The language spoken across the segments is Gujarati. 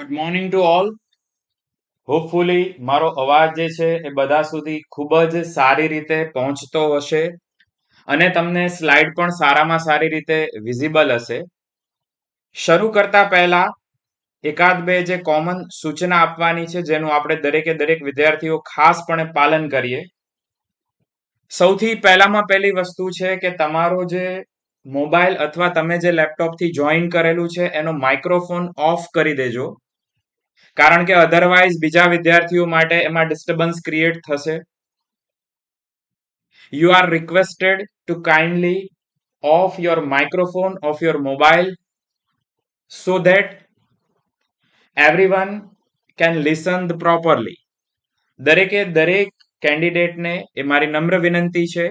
Good morning to all. Hopefully મારો અવાજ જે છે એ બધા સુધી ખૂબ જ સારી રીતે પહોંચતો હશે અને તમને સ્લાઇડ પણ સારામાં સારી રીતે વિઝિબલ હશે. શરૂ કરતા પહેલા એકાદ બે જે કોમન સૂચના આપવાની છે જેનું આપણે દરેકે દરેક વિદ્યાર્થીઓ ખાસપણે પાલન કરીએ. સૌથી પહેલામાં પહેલી વસ્તુ છે કે તમારો જે મોબાઈલ અથવા તમે જે લેપટોપથી જોઈન કરેલું છે એનો માઇક્રોફોન ઓફ કરી દેજો, કારણ કે અધરવાઇઝ બીજા વિદ્યાર્થીઓ માટે એમાં ડિસ્ટર્બન્સ ક્રિએટ થશે. You are requested to kindly off your microphone of your mobile so that everyone can listen properly. દરેકે દરેક કેન્ડિડેટને એ મારી નમ્ર વિનંતી છે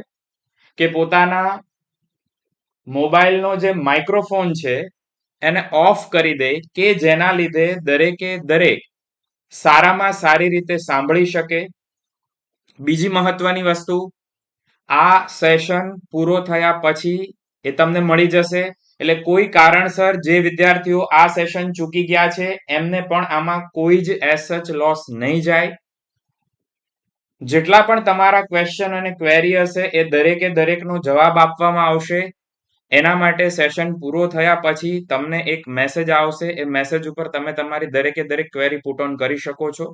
કે પોતાના મોબાઈલનો જે માઇક્રોફોન છે એને ઓફ કરી દે, કે જેના લીધે દરેકે દરેક સારામાં સારી રીતે સાંભળી શકે. બીજી મહત્વની વસ્તુ, આ સેશન પૂરો થયા પછી એ તમને મળી જશે, એટલે કોઈ કારણસર જે વિદ્યાર્થીઓ આ સેશન ચૂકી ગયા છે એમને પણ આમાં કોઈ જ એઝ સચ લોસ નહીં જાય. જેટલા પણ તમારા ક્વેશ્ચન અને ક્વેરી હશે એ દરેકે દરેકનો જવાબ આપવામાં આવશે. એના માટે સેશન પૂરો થયા પછી તમને એક મેસેજ આવશે, એ મેસેજ ઉપર તમે તમારી દરેકે દરેક ક્વેરી પુટ ઓન કરી શકો છો.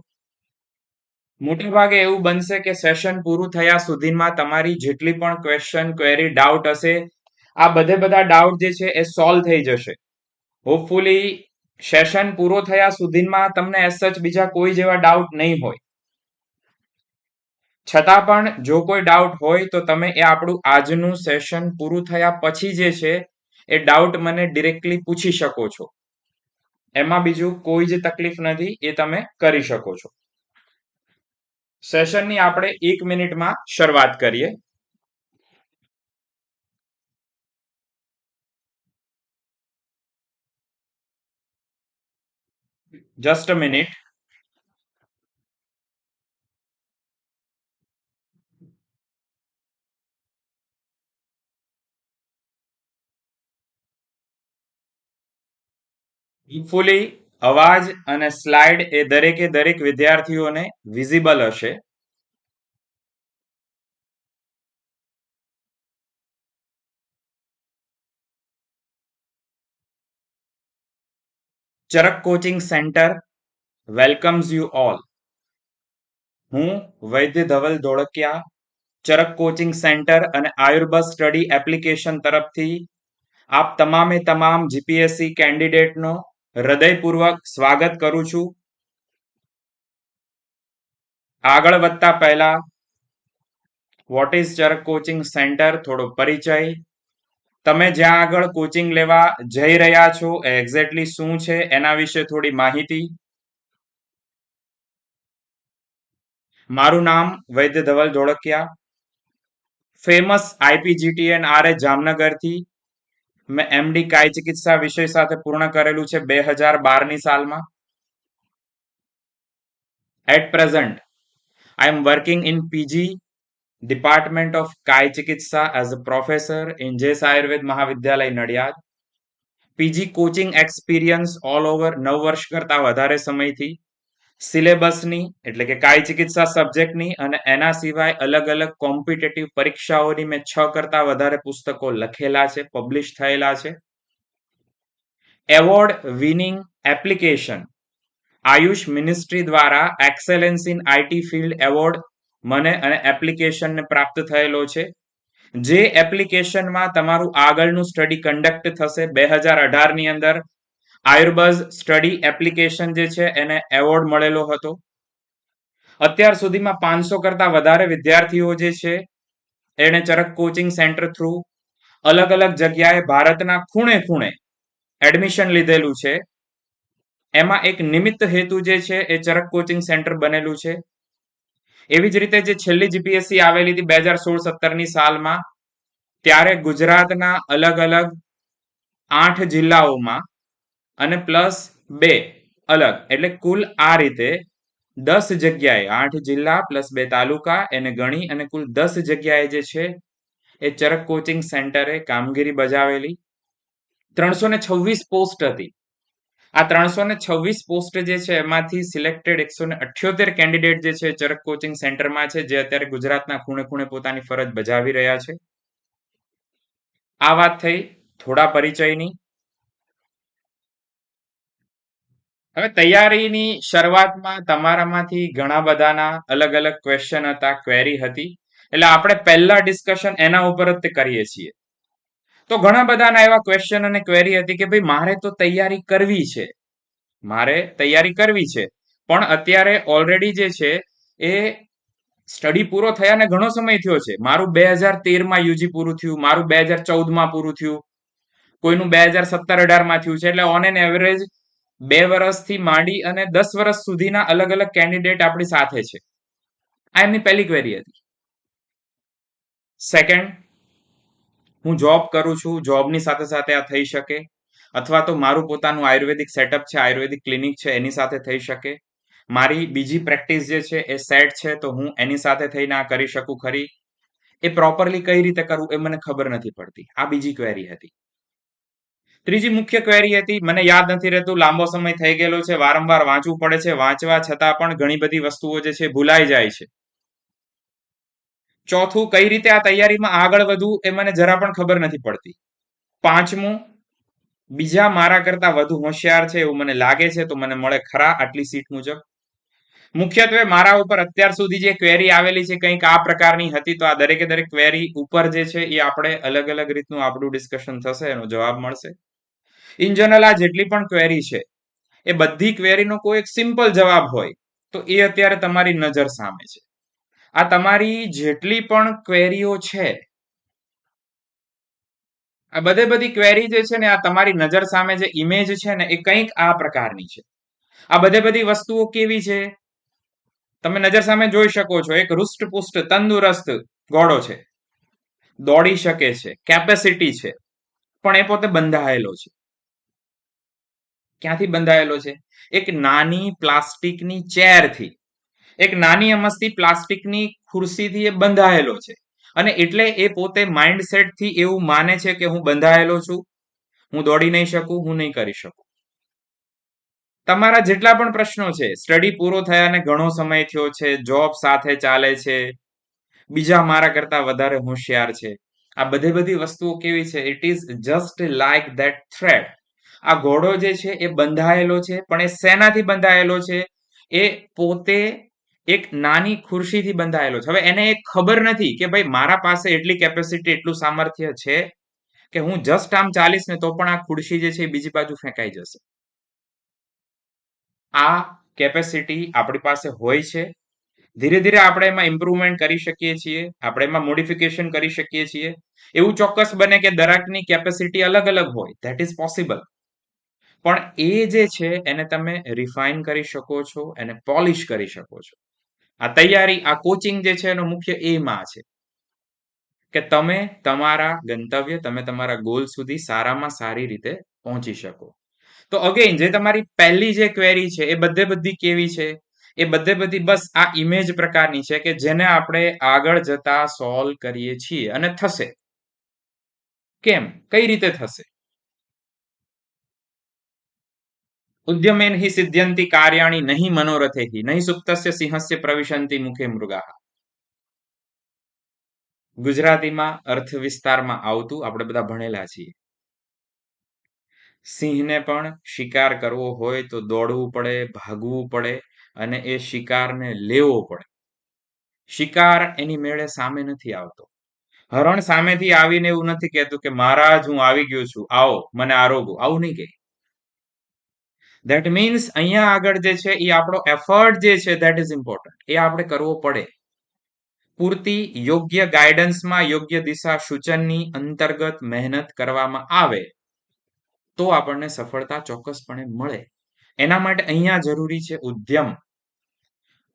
મોટે ભાગે એવું બનશે કે સેશન પૂરું થયા સુધીમાં તમારી જેટલી પણ ક્વેશ્ચન ક્વેરી ડાઉટ હશે, આ બધા ડાઉટ જે છે એ સોલ્વ થઈ જશે. હોપફુલી સેશન પૂરો થયા સુધીમાં તમને એઝ સચ બીજા કોઈ જેવા ડાઉટ નહીં હોય. છતાં પણ જો કોઈ ડાઉટ હોય તો તમે એ આપણું આજનું સેશન પૂરું થયા પછી જે છે એ ડાઉટ મને ડિરેક્ટલી પૂછી શકો છો. એમાં બીજું કોઈ જ તકલીફ નથી, એ તમે કરી શકો છો. સેશનની આપણે 1 મિનિટમાં શરૂઆત કરીએ. Just a minute. હોપફુલી અવાજ અને સ્લાઇડ એ દરેકે દરેક વિદ્યાર્થીઓને વિઝિબલ હશે. Charak coaching centre welcomes you all. હું વૈદ્ય ધવલ ધોળકિયા, ચરક કોચિંગ સેન્ટર અને આયુર્બસ સ્ટડી એપ્લિકેશન તરફથી આપ તમામે તમામ જીપીએસસી કેન્ડિડેટનો હૃદયપૂર્વક સ્વાગત કરું છું. આગળ વધતા પહેલા what is Charak coaching centre થોડો પરિચય. તમે જ્યાં આગળ કોચિંગ લેવા જઈ રહ્યા છો એ એક્ઝેક્ટલી શું છે એના વિશે થોડી માહિતી. મારું નામ વૈદ્ય ધવલ ધોળકિયા, ફેમસ આઈપીજીટીએન આરએ જામનગરથી મેં એમડી કાય ચિકિત્સા વિષય સાથે પૂર્ણ કરેલું છે 2012ની સાલમાં. At present I am working in PG Department of Kai Chikitsa as a professor in JS Ayurved મહાવિદ્યાલય Nadiad. PG coaching experience all over 9 વર્ષ કરતા વધારે સમયથી સિલેબસની એટલે કે કાય ચિકિત્સા સબ્જેક્ટની અને એના સિવાય અલગ અલગ કોમ્પિટેટિવ પરીક્ષાઓની મેં 6 કરતા વધારે પુસ્તકો લખેલા છે, પબ્લિશ થયેલા છે. Award winning application Ayush ministry દ્વારા excellence in IT field award મને અને એપ્લિકેશનને પ્રાપ્ત થયેલો છે. જે એપ્લિકેશનમાં તમારું આગળનું સ્ટડી કન્ડક્ટ થશે 2018ની અંદર આયુર્બઝ સ્ટડી એપ્લિકેશન જે છે એને એવોર્ડ મળેલો હતો. અત્યાર સુધીમાં 500 કરતા વધારે વિદ્યાર્થીઓ જે છે એને ચરક કોચિંગ સેન્ટર થ્રુ અલગ અલગ જગ્યાએ ભારતના ખૂણે ખૂણે એડમિશન લીધેલું છે. એમાં એક નિમિત્ત હેતુ જે છે એ ચરક કોચિંગ સેન્ટર બનેલું છે. એવી જ રીતે જે છેલ્લી જીપીએસસી આવેલી હતી 2016-17ની સાલમાં, ત્યારે ગુજરાતના અલગ અલગ 8 જિલ્લાઓમાં અને પ્લસ 2 અલગ, એટલે કુલ આ રીતે 10 જગ્યાએ 8 જિલ્લા પ્લસ 2 તાલુકા એને ગણી અને કુલ 10 જગ્યાએ જે છે એ ચરક કોચિંગ સેન્ટરે કામગીરી બજાવેલી. 326 પોસ્ટ હતી. આ 326 પોસ્ટ જે છે એમાંથી સિલેક્ટેડ 178 કેન્ડિડેટ જે છે ચરક કોચિંગ સેન્ટરમાં છે, જે અત્યારે ગુજરાતના ખૂણે ખૂણે પોતાની ફરજ બજાવી રહ્યા છે. આ વાત થઈ થોડા પરિચયની. હવે તૈયારીની શરૂઆતમાં તમારામાંથી ઘણા બધાના અલગ અલગ ક્વેશ્ચન હતા, ક્વેરી હતી, એટલે આપણે પહેલા ડિસ્કશન એના ઉપર જ કરીએ છીએ. તો ઘણા બધાના એવા ક્વેશ્ચન અને ક્વેરી હતી કે ભાઈ મારે તો તૈયારી કરવી છે, પણ અત્યારે ઓલરેડી જે છે એ સ્ટડી પૂરો થયા ને ઘણો સમય થયો છે. મારું 2013માં યુજી પૂરું થયું, મારું 2014માં પૂરું થયું, કોઈનું 2017-18માં થયું છે. એટલે ઓન એન એવરેજ 2 વર્ષથી માંડી અને 10 વર્ષ સુધીના અલગ અલગ કેન્ડિડેટ આપણી સાથે છે. આ એમની પહેલી ક્વેરી હતી. સેકન્ડ, હું જોબ કરું છું, જોબની સાથે સાથે આ થઈ શકે, અથવા તો મારું પોતાનું આયુર્વેદિક સેટઅપ છે, આયુર્વેદિક ક્લિનિક છે, એની સાથે થઈ શકે. મારી બીજી પ્રેક્ટિસ જે છે એ સેટ છે, તો હું એની સાથે થઈને આ કરી શકું ખરી. એ પ્રોપરલી કઈ રીતે કરવું એ મને ખબર નથી પડતી. આ બીજી ક્વેરી હતી. ત્રીજી મુખ્ય ક્વેરી હતી, મને યાદ નથી રહેતું, લાંબો સમય થઈ ગયેલો છે, વારંવાર વાંચવું પડે છે, વાંચવા છતાં પણ ઘણી બધી વસ્તુઓ જે છે ભૂલાઈ જાય છે. ચોથું, કઈ રીતે આ તૈયારીમાં આગળ વધવું એ મને જરા પણ ખબર નથી પડતી. પાંચમું, બીજા મારા કરતા વધુ હોશિયાર છે એવું મને લાગે છે, તો મને મળે ખરા આટલી સીટ મુજબ. મુખ્યત્વે મારા ઉપર અત્યાર સુધી જે ક્વેરી આવેલી છે કંઈક આ પ્રકારની હતી, તો આ દરેકે દરેક ક્વેરી ઉપર જે છે એ આપણે અલગ અલગ રીતનું આપણું ડિસ્કશન થશે, એનો જવાબ મળશે. ઇન જનરલ આ જેટલી પણ ક્વેરી છે એ બધી ક્વેરીનો કોઈ એક સિમ્પલ જવાબ હોય તો એ અત્યારે તમારી નજર સામે છે. આ તમારી જેટલી પણ ક્વેરીઓ છે, આ બધી ક્વેરી જે છે ને આ તમારી નજર સામે જે ઇમેજ છે ને એ કંઈક આ પ્રકારની છે. આ બધી વસ્તુઓ કેવી છે તમે નજર સામે જોઈ શકો છો. એક હૃષ્ટપુષ્ટ તંદુરસ્ત ઘોડો છે, દોડી શકે છે, કેપેસિટી છે, પણ એ પોતે બંધાયેલો છે. ક્યાંથી બંધાયેલો છે? એક નાની પ્લાસ્ટિકની ચેરથી, એક નાની અમસ્તી પ્લાસ્ટિકની ખુરશીથી એ બંધાયેલો છે. અને એટલે એ પોતે માઇન્ડસેટથી એવું માને છે કે હું બંધાયેલો છું, હું દોડી નહીં શકું, હું નહીં કરી શકું. તમારા જેટલા પણ પ્રશ્નો છે, સ્ટડી પૂરો થયાને ઘણો સમય થયો છે, જોબ સાથે ચાલે છે, બીજા મારા કરતા વધારે હોશિયાર છે, આ બધી વસ્તુઓ કેવી છે? It is just like that thread. આ ઘોડો જે છે એ બંધાયેલો છે, પણ એ શેનાથી બંધાયેલો છે? એ પોતે એક નાની ખુરશીથી બંધાયેલો છે. હવે એને એક ખબર નથી કે ભાઈ મારા પાસે એટલી કેપેસિટી, એટલું સામર્થ્ય છે કે હું જસ્ટ આમ ચાલીશ ને તો પણ આ ખુરશી જે છે એ બીજી બાજુ ફેંકાઈ જશે. આ કેપેસિટી આપણી પાસે હોય છે. ધીરે ધીરે આપણે એમાં ઇમ્પ્રુવમેન્ટ કરી શકીએ છીએ, આપણે એમાં મોડિફિકેશન કરી શકીએ છીએ. એવું ચોક્કસ બને કે દરેકની કેપેસિટી અલગ અલગ હોય, ધેટ ઇઝ પોસિબલ. પણ એ જે છે એને તમે રિફાઇન કરી શકો છો, એને પોલિશ કરી શકો છો. આ તૈયારી, આ કોચિંગ જે છે એનો મુખ્ય એમ આ છે કે તમે તમારા ગંતવ્ય, તમે તમારા ગોલ સુધી સારામાં સારી રીતે પહોંચી શકો. તો અગેન જે તમારી પહેલી જે ક્વેરી છે એ બધી કેવી છે? એ બધી બસ આ ઇમેજ પ્રકારની છે કે જેને આપણે આગળ જતા સોલ્વ કરીએ છીએ અને થશે. કેમ? કઈ રીતે થશે? ઉદ્યમેન હિ સિદ્ધ્યંતિ કાર્યાણી નહીં મનોરથે હિ નહીં સુપ્તસ્ય સિંહસ્ય પ્રવિશંતિ મુખે મૃગા. ગુજરાતીમાં અર્થ વિસ્તારમાં આવતું, આપણે બધા ભણેલા છીએ. સિંહને પણ શિકાર કરવો હોય તો દોડવું પડે, ભાગવું પડે અને એ શિકારને લેવો પડે. શિકાર એની મેળે સામે નથી આવતો. હરણ સામેથી આવીને એવું નથી કહેતું કે મહારાજ હું આવી ગયો છું, આવો મને આરોગો, આવું નહીં કહે. ધેટ મીન્સ અહીંયા આગળ જે છે એ આપણો એફર્ટ જે છે ધેટ ઇઝ ઇમ્પોર્ટન્ટ, એ આપણે કરવો પડે. પૂરતી યોગ્ય ગાઈડન્સમાં, યોગ્ય દિશા સૂચનની અંતર્ગત મહેનત કરવામાં આવે તો આપણને સફળતા ચોક્કસપણે મળે. એના માટે અહીંયા જરૂરી છે ઉદ્યમ.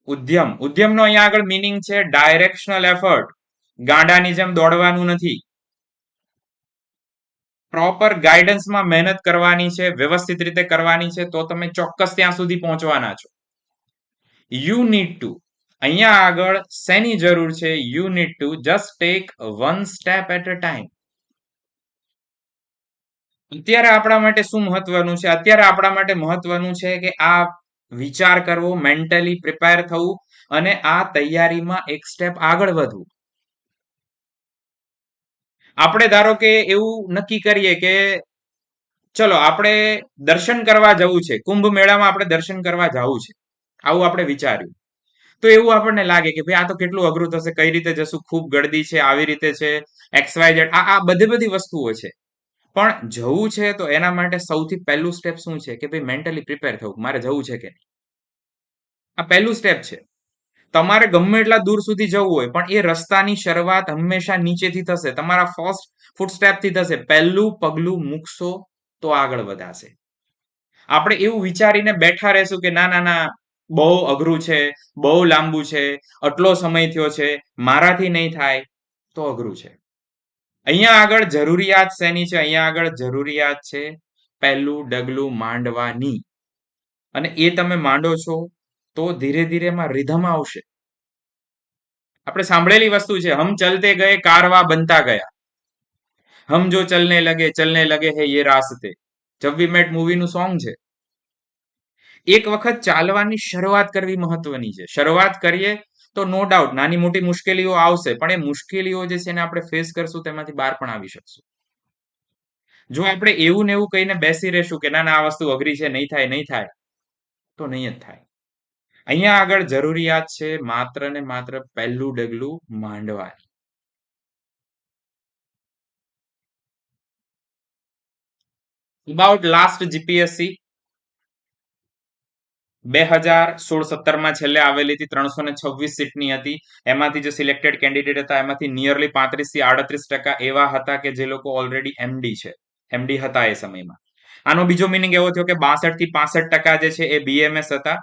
ઉદ્યમનો અહીંયા આગળ મીનિંગ છે ડાયરેક્શનલ એફર્ટ. ગાંડાની જેમ દોડવાનું નથી, પ્રોપર ગાઈડન્સમાં મહેનત કરવાની છે, વ્યવસ્થિત રીતે કરવાની છે, તો તમે ચોક્કસ ત્યાં સુધી પહોંચવાના છો. યુ નીડ ટુ, અહીંયા આગળ શેની જરૂર છે? You need to just take one step at a time. અત્યારે આપણા માટે શું મહત્વનું છે? અત્યારે આપણા માટે મહત્વનું છે કે આ વિચાર કરવો, મેન્ટલી પ્રિપેર થવું અને આ તૈયારીમાં એક સ્ટેપ આગળ વધવું. આપણે ધારો કે એવું નક્કી કરીએ કે ચલો આપણે દર્શન કરવા જવું છે, કુંભ મેળામાં આપણે દર્શન કરવા જવું છે, આવું આપણે વિચાર્યું. તો એવું આપણને લાગે કે ભાઈ આ તો કેટલું અઘરું થશે, કઈ રીતે જશું, ખૂબ ગળદી છે, આવી રીતે છે, એક્સ વાય ઝેડ, આ બધી બધી વસ્તુઓ છે. પણ જવું છે તો એના માટે સૌથી પહેલું સ્ટેપ શું છે કે ભાઈ મેન્ટલી પ્રિપેર થવું, મારે જવું છે કે નહીં. આ પહેલું સ્ટેપ છે. તમારે ગમે એટલા દૂર સુધી જવું હોય પણ એ રસ્તાની શરૂઆત હંમેશા નીચેથી થશે, તમારા ફર્સ્ટ ફૂટસ્ટેપથી થશે. પહેલું પગલું મૂકશો તો આગળ વધાશે. આપણે એવું વિચારીને બેઠા રહેશું કે ના ના ના, બહુ અઘરું છે, બહુ લાંબુ છે, આટલો સમય થયો છે, મારાથી નહીં થાય, તો અઘરું છે. અહીંયા આગળ જરૂરિયાત શેની છે? અહીંયા આગળ જરૂરિયાત છે પહેલું ડગલું માંડવાની. અને એ તમે માંડો છો તો ધીરે ધીરે એમાં રિધમ આવશે. આપણે સાંભળેલી વસ્તુ છે, હમ ચલતે ગયે કારવા બનતા ગયા, હમ જો ચલને લગે હે યે રાસ્તે. જબ વી મેટ મૂવીનું સોંગ છે. એક વખત ચાલવાની શરૂઆત કરવી મહત્વની છે. શરૂઆત કરીએ તો નો ડાઉટ નાની મોટી મુશ્કેલીઓ આવશે, પણ એ મુશ્કેલીઓ જે છે એને આપણે ફેસ કરશું, તેમાંથી બહાર પણ આવી શકશું. જો આપણે એવું ને એવું કહીને બેસી રહેશું કે ના ના આ વસ્તુ અઘરી છે, નહીં થાય નહીં થાય, તો નહીં જ થાય. અહીંયા આગળ જરૂરિયાત છે માત્ર ને માત્ર પહેલું ડગલું માંડવાની. અબાઉટ લાસ્ટ જીપીએસસી 2016-17 છેલ્લે આવેલી હતી, 326 સીટની હતી. એમાંથી જે સિલેક્ટેડ કેન્ડિડેટ હતા એમાંથી નિયરલી 35 થી 38% એવા હતા કે જે લોકો ઓલરેડી એમડી છે, એમડી હતા એ સમયમાં. આનો બીજો મિનિંગ એવો થયો કે 62 થી 65% જે છે એ બીએમએસ હતા.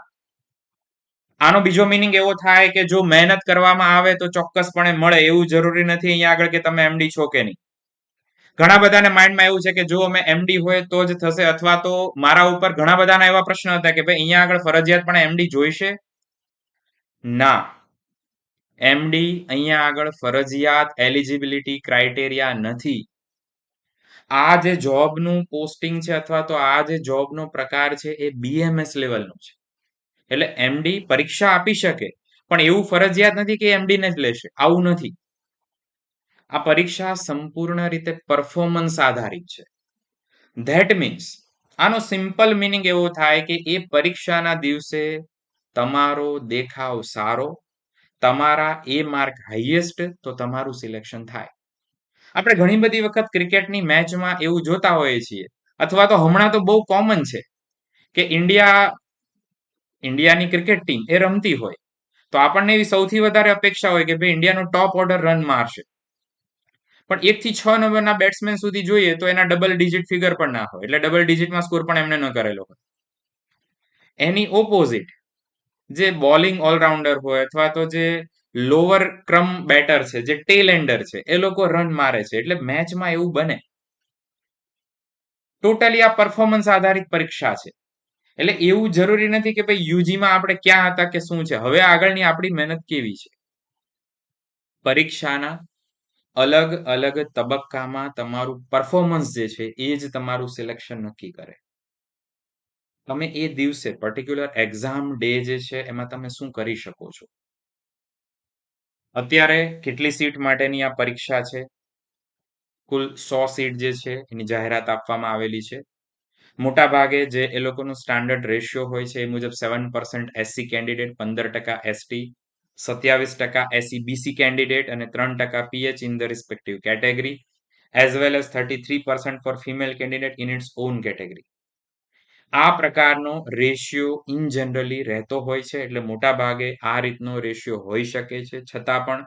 આનો બીજો મિનિંગ એવો થાય કે જો મહેનત કરવામાં આવે તો ચોક્કસપણે મળે, એવું જરૂરી નથી અહીંયા આગળ કે તમે એમડી છો કે નહીં. ઘણા બધાને માઇન્ડમાં એવું છે કે જો અમે એમડી હોય તો જ થશે, અથવા તો મારા ઉપર ઘણા બધાના એવા પ્રશ્ન હતા કે ભાઈ અહીંયા આગળ ફરજિયાત પણ એમડી જોઈશે. ના, એમડી અહીંયા આગળ ફરજિયાત એલિજિબિલિટી ક્રાઇટેરિયા નથી. આ જે જોબનું પોસ્ટિંગ છે અથવા તો આ જે જોબનો પ્રકાર છે એ બીએમએસ લેવલનો છે. એટલે એમડી પરીક્ષા આપી શકે, પણ એવું ફરજિયાત નથી કે એમડી ને જ લેશે, આવું નથી. આ પરીક્ષા સંપૂર્ણ રીતે પરફોર્મન્સ આધારિત છે. ધેટ મીન્સ આનો સિમ્પલ મિનિંગ એવો થાય કે એ પરીક્ષાના દિવસે તમારો દેખાવ સારો, તમારા એ માર્ક હાઈએસ્ટ, તો તમારું સિલેક્શન થાય. આપણે ઘણી બધી વખત ક્રિકેટની મેચમાં એવું જોતા હોઈએ છીએ, અથવા તો હમણાં તો બહુ કોમન છે કે ઇન્ડિયાની ક્રિકેટ ટીમ એ રમતી હોય તો આપણને એવી સૌથી વધારે અપેક્ષા હોય કે ભાઈ ઇન્ડિયાનો ટોપ ઓર્ડર રન મારશે. પણ 1 થી 6 નંબરના બેટ્સમેન સુધી જોઈએ તો એના ડબલ ડિજિટ ફિગર પણ ના હોય, એટલે ડબલ ડિજિટમાં સ્કોર પણ એમને ન કરેલો હોય. એની ઓપોઝિટ જે બોલિંગ ઓલરાઉન્ડર હોય અથવા તો જે લોઅર ક્રમ બેટર છે, જે ટેલ એન્ડર છે, એ લોકો રન મારે છે. એટલે મેચમાં એવું બને. ટોટલી આ પરફોર્મન્સ આધારિત પરીક્ષા છે. એટલે એવું જરૂરી નથી કે ભાઈ યુજીમાં આપણે ક્યાં હતા કે શું છે, હવે આગળની આપણી મહેનત કેવી છે. પરીક્ષાના અલગ અલગ તબક્કામાં તમારું પરફોર્મન્સ જે છે એ જ તમારું સિલેક્શન નક્કી કરે. તમે એ દિવસે પર્ટિક્યુલર એક્ઝામ ડે જે છે એમાં તમે શું કરી શકો છો. અત્યારે કેટલી સીટ માટેની આ પરીક્ષા છે? કુલ 100 સીટ જે છે એની જાહેરાત આપવામાં આવેલી છે. મોટા ભાગે જે એ લોકોનું સ્ટાન્ડર્ડ રેશિયો હોય છે એ મુજબ 7% SC candidate, 15% ST, 27% SC BC candidate અને 3% pH in the respective category, as well as 33% for female candidate in its own category. આ પ્રકારનો રેશિયો ઇન જનરલી રહેતો હોય છે, એટલે મોટા ભાગે આ રીતનો રેશિયો હોઈ શકે છે. છતાં પણ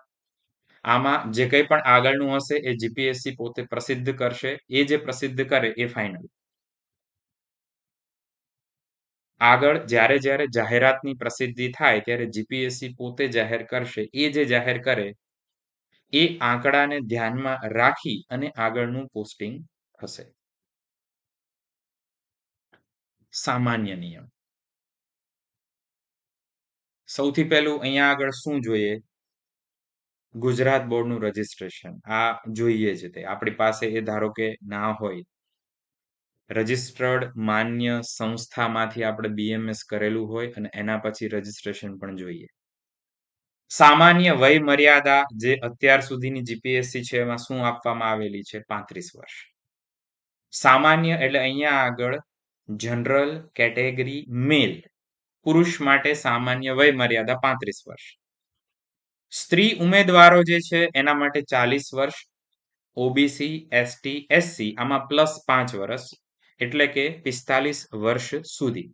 આમાં જે કંઈ પણ આગળનું હશે એ જીપીએસસી પોતે પ્રસિદ્ધ કરશે. એ જે પ્રસિદ્ધ કરે એ ફાઇનલ. આગળ જ્યારે જ્યારે જાહેરાતની પ્રસિદ્ધિ થાય ત્યારે જીપીએસસી પોતે જાહેર કરશે. એ જે જાહેર કરે એ આંકડાને ધ્યાનમાં રાખી અને આગળનું પોસ્ટિંગ થશે. સામાન્ય નિયમ. સૌથી પહેલું અહીંયા આગળ શું જોઈએ? ગુજરાત બોર્ડનું રજીસ્ટ્રેશન. આ જોઈએ છે, તે આપણી પાસે એ ધારો કે ના હોય રજિસ્ટર્ડ માન્ય સંસ્થામાંથી આપણે બીએમએસ કરેલું હોય અને એના પછી રજિસ્ટ્રેશન પણ જોઈએ. સામાન્ય વય મર્યાદા જે અત્યાર સુધીની જીપીએસસી છે એમાં શું આપવામાં આવેલી છે? 35 વર્ષ. સામાન્ય એટલે અહીંયા આગળ જનરલ કેટેગરી મેલ, પુરુષ માટે સામાન્ય વય મર્યાદા 35 વર્ષ. સ્ત્રી ઉમેદવારો જે છે એના માટે 40 વર્ષ, ઓબીસી, એસટી, એસસી આમાં +5 વર્ષ એટલે કે 45 વર્ષ સુધી.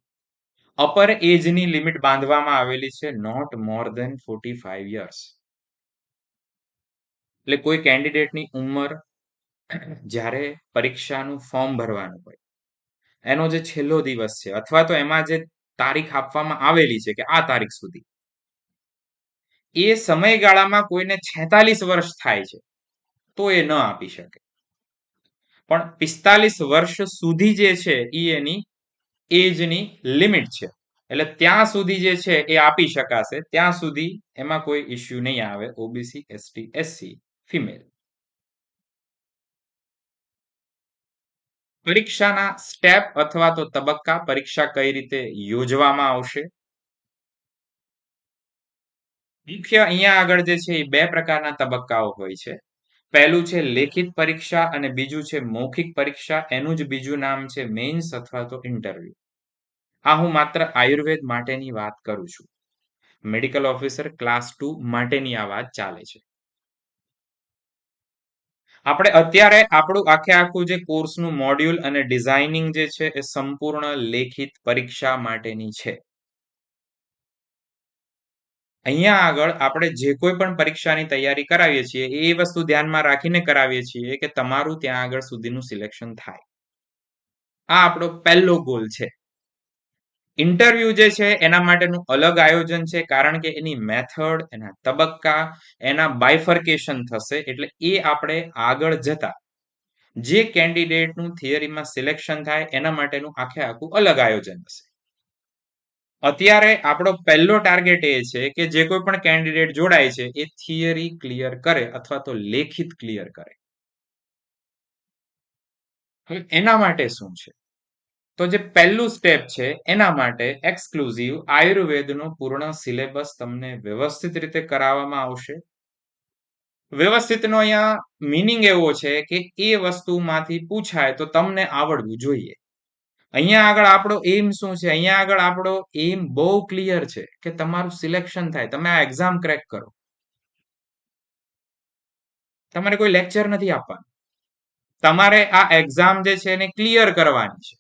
અપર એજની લિમિટ બાંધવામાં આવેલી છે નોટ મોર ધેન 45 યર્સ. એટલે કોઈ કેન્ડિડેટની ઉંમર જ્યારે પરીક્ષાનું ફોર્મ ભરવાનું હોય એનો જે છેલ્લો દિવસ છે અથવા તો એમાં જે તારીખ આપવામાં આવેલી છે કે આ તારીખ સુધી, એ સમયગાળામાં કોઈને 46 વર્ષ થાય છે તો એ ન આપી શકે. પણ 45 વર્ષ સુધી જે છે એ એની એજની લિમિટ છે. એટલે ત્યાં સુધી જે છે એ આપી શકાશે, ત્યાં સુધી એમાં કોઈ ઇસ્યુ નહીં આવે. OBC, ST, SC, female. પરીક્ષાના સ્ટેપ અથવા તો તબક્કા, પરીક્ષા કઈ રીતે યોજવામાં આવશે? મુખ્ય અહીંયા આગળ જે છે એ 2 પ્રકારના તબક્કાઓ હોય છે. પહેલું છે લેખિત પરીક્ષા અને બીજું છે મૌખિક પરીક્ષા. એનું જ બીજું નામ છે મેન્સ અથવા તો ઇન્ટરવ્યુ. આ હું માત્ર આયુર્વેદ માટેની વાત કરું છું. મેડિકલ ઓફિસર ક્લાસ 2 માટેની આ વાત ચાલે છે. આપણે અત્યારે આપણું આખું જે કોર્સનું મોડ્યુલ અને ડિઝાઇનિંગ જે છે એ સંપૂર્ણ લેખિત પરીક્ષા માટેની છે. અહીંયા આગળ આપણે જે કોઈ પણ પરીક્ષાની તૈયારી કરાવીએ છીએ એ વસ્તુ ધ્યાનમાં રાખીને કરાવીએ છીએ કે તમારું ત્યાં આગળ સુધીનું સિલેક્શન થાય. આ આપણો પહેલો ગોલ છે. ઇન્ટરવ્યુ જે છે એના માટેનું અલગ આયોજન છે, કારણ કે એની મેથડ, એના તબક્કા, એના બાયફર્કેશન થશે. એટલે એ આપણે આગળ જતા જે કેન્ડિડેટનું થિયરીમાં સિલેક્શન થાય એના માટેનું આખું અલગ આયોજન હશે. અત્યારે આપણો પહેલો ટાર્ગેટ એ છે કે જે કોઈ પણ કેન્ડિડેટ જોડાય છે એ થિયરી ક્લિયર કરે અથવા તો લેખિત ક્લિયર કરે. હવે એના માટે શું છે? તો જે પહેલું સ્ટેપ છે એના માટે એક્સક્લુઝિવ આયુર્વેદનો પૂર્ણ સિલેબસ તમને વ્યવસ્થિત રીતે કરાવવામાં આવશે. વ્યવસ્થિતનો અહીંયા મીનિંગ એવો છે કે એ વસ્તુમાંથી પૂછાય તો તમને આવડવું જોઈએ. અહીંયા આગળ આપણો એમ શું છે? અહીંયા આગળ આપણો એમ બહુ ક્લિયર છે કે તમારું સિલેક્શન થાય, તમે આ એક્ઝામ ક્રેક કરો. તમારે કોઈ લેક્ચર નથી આપવાનું, તમારે આ એક્ઝામ જે છે એને ક્લિયર કરવાની છે.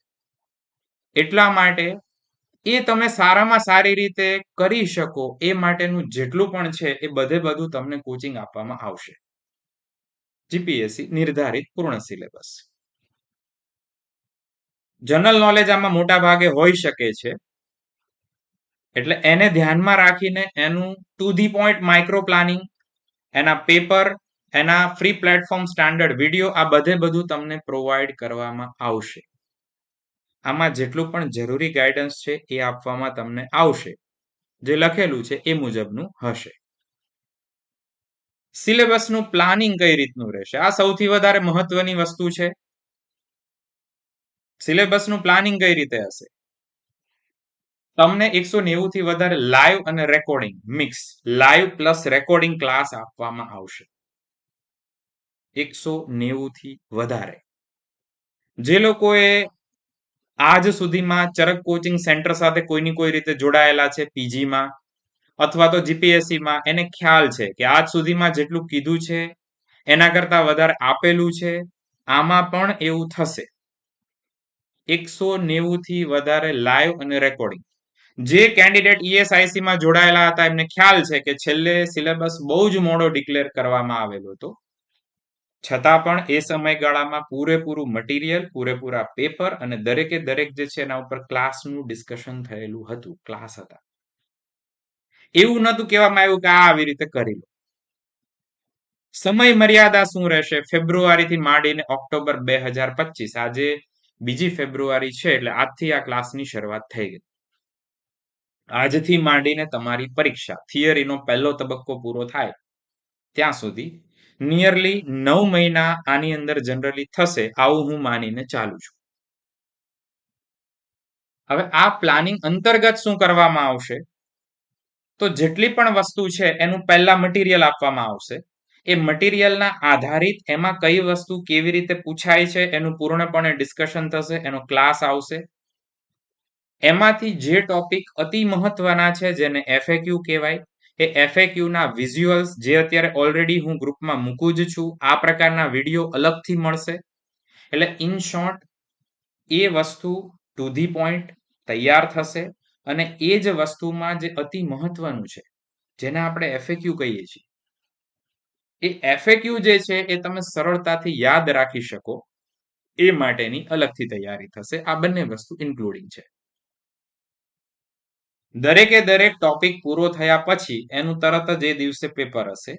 એટલા માટે એ તમે સારામાં સારી રીતે કરી શકો એ માટેનું જેટલું પણ છે એ બધું તમને કોચિંગ આપવામાં આવશે. જીપીએસસી નિર્ધારિત પૂર્ણ સિલેબસ. જનરલ નોલેજ આમાં મોટા ભાગે હોઈ શકે છે, એટલે એને ધ્યાનમાં રાખીને એનું to the point micro planning, એના પેપર, એના ફ્રી પ્લેટફોર્મ સ્ટાન્ડર્ડ વિડીયો, આ બધું તમને પ્રોવાઈડ કરવામાં આવશે. આમાં જેટલું પણ જરૂરી ગાઈડન્સ છે એ આપવામાં તમને આવશે. જે લખેલું છે એ મુજબનું હશે. સિલેબસનું પ્લાનિંગ કઈ રીતનું રહેશે? આ સૌથી વધારે મહત્વની વસ્તુ છે. સિલેબસનું પ્લાનિંગ કઈ રીતે હશે? તમને 190 થી વધારે લાઈવ અને recording mix, live plus recording class આપવામાં આવશે. 190 થી વધારે. જે લોકોએ આજ સુધીમાં ચરક કોચિંગ સેન્ટર સાથે કોઈની કોઈ રીતે જોડાયેલા છે પીજીમાં અથવા તો જીપીએસસીમાં, એને ખ્યાલ છે કે આજ સુધીમાં જેટલું કીધું છે એના કરતા વધારે આપેલું છે. આમાં પણ એવું થશે. 190 થી વધારે લાઈવ અને રેકોર્ડિંગ. જે કેન્ડિડેટ ઈએસઆઈસી માં જોડાયેલા હતા એમને ખ્યાલ છે કે છેલ્લે સિલેબસ બહુ જ મોડો ડિક્લેર કરવામાં આવેલો હતો, છતાં પણ એ સમયગાળામાં પૂરેપૂરું મટીરિયલ, પૂરેપૂરા પેપર અને દરેકે દરેક જે છે એના ઉપર ક્લાસનું ડિસ્કશન થયેલું હતું, ક્લાસ હતા. એવું નતું કહેવામાં આવ્યું કે આ આવી રીતે કરી લો. સમય મર્યાદા શું રહેશે? ફેબ્રુઆરી થી માંડીને ઓક્ટોબર 2025. આજે 2 ફેબ્રુઆરી છે એટલે આજથી આ ક્લાસની શરૂઆત થઈ ગઈ. આજથી માંડીને તમારી પરીક્ષા, થિયરીનો પહેલો તબક્કો પૂરો થાય ત્યાં સુધી નિયરલી 9 મહિના આની અંદર જનરલી થશે, આવું હું માનીને ચાલુ છું. હવે આ પ્લાનિંગ અંતર્ગત શું કરવામાં આવશે, તો જેટલી પણ વસ્તુ છે એનું પહેલા મટીરિયલ આપવામાં આવશે. એ મટીરિયલના આધારિત એમાં કઈ વસ્તુ કેવી રીતે પૂછાય છે એનું પૂર્ણપણે ડિસ્કશન થશે, એનો ક્લાસ આવશે. એમાંથી જે ટોપિક અતિ મહત્વના છે જેને એફએક્યુ કહેવાય, એ એફએક્યુ ના વિઝ્યુઅલ્સ જે અત્યારે ઓલરેડી હું ગ્રુપમાં મૂકું જ છું, આ પ્રકારના વિડીયો અલગથી મળશે. એટલે ઇન શોર્ટ એ વસ્તુ ટુ ધી પોઈન્ટ તૈયાર થશે અને એ જ વસ્તુમાં જે અતિ મહત્વનું છે જેને આપણે એફએક્યુ કહીએ છીએ, એ એફએક્યુ જે છે એ તમે સરળતાથી યાદ રાખી શકો એ માટેની અલગથી તૈયારી થશે. આ બંને વસ્તુ ઇન્ક્લુડિંગ છે. દરેકે દરેક ટોપિક પૂરો થયા પછી એનું તરત જ એ દિવસે પેપર હશે.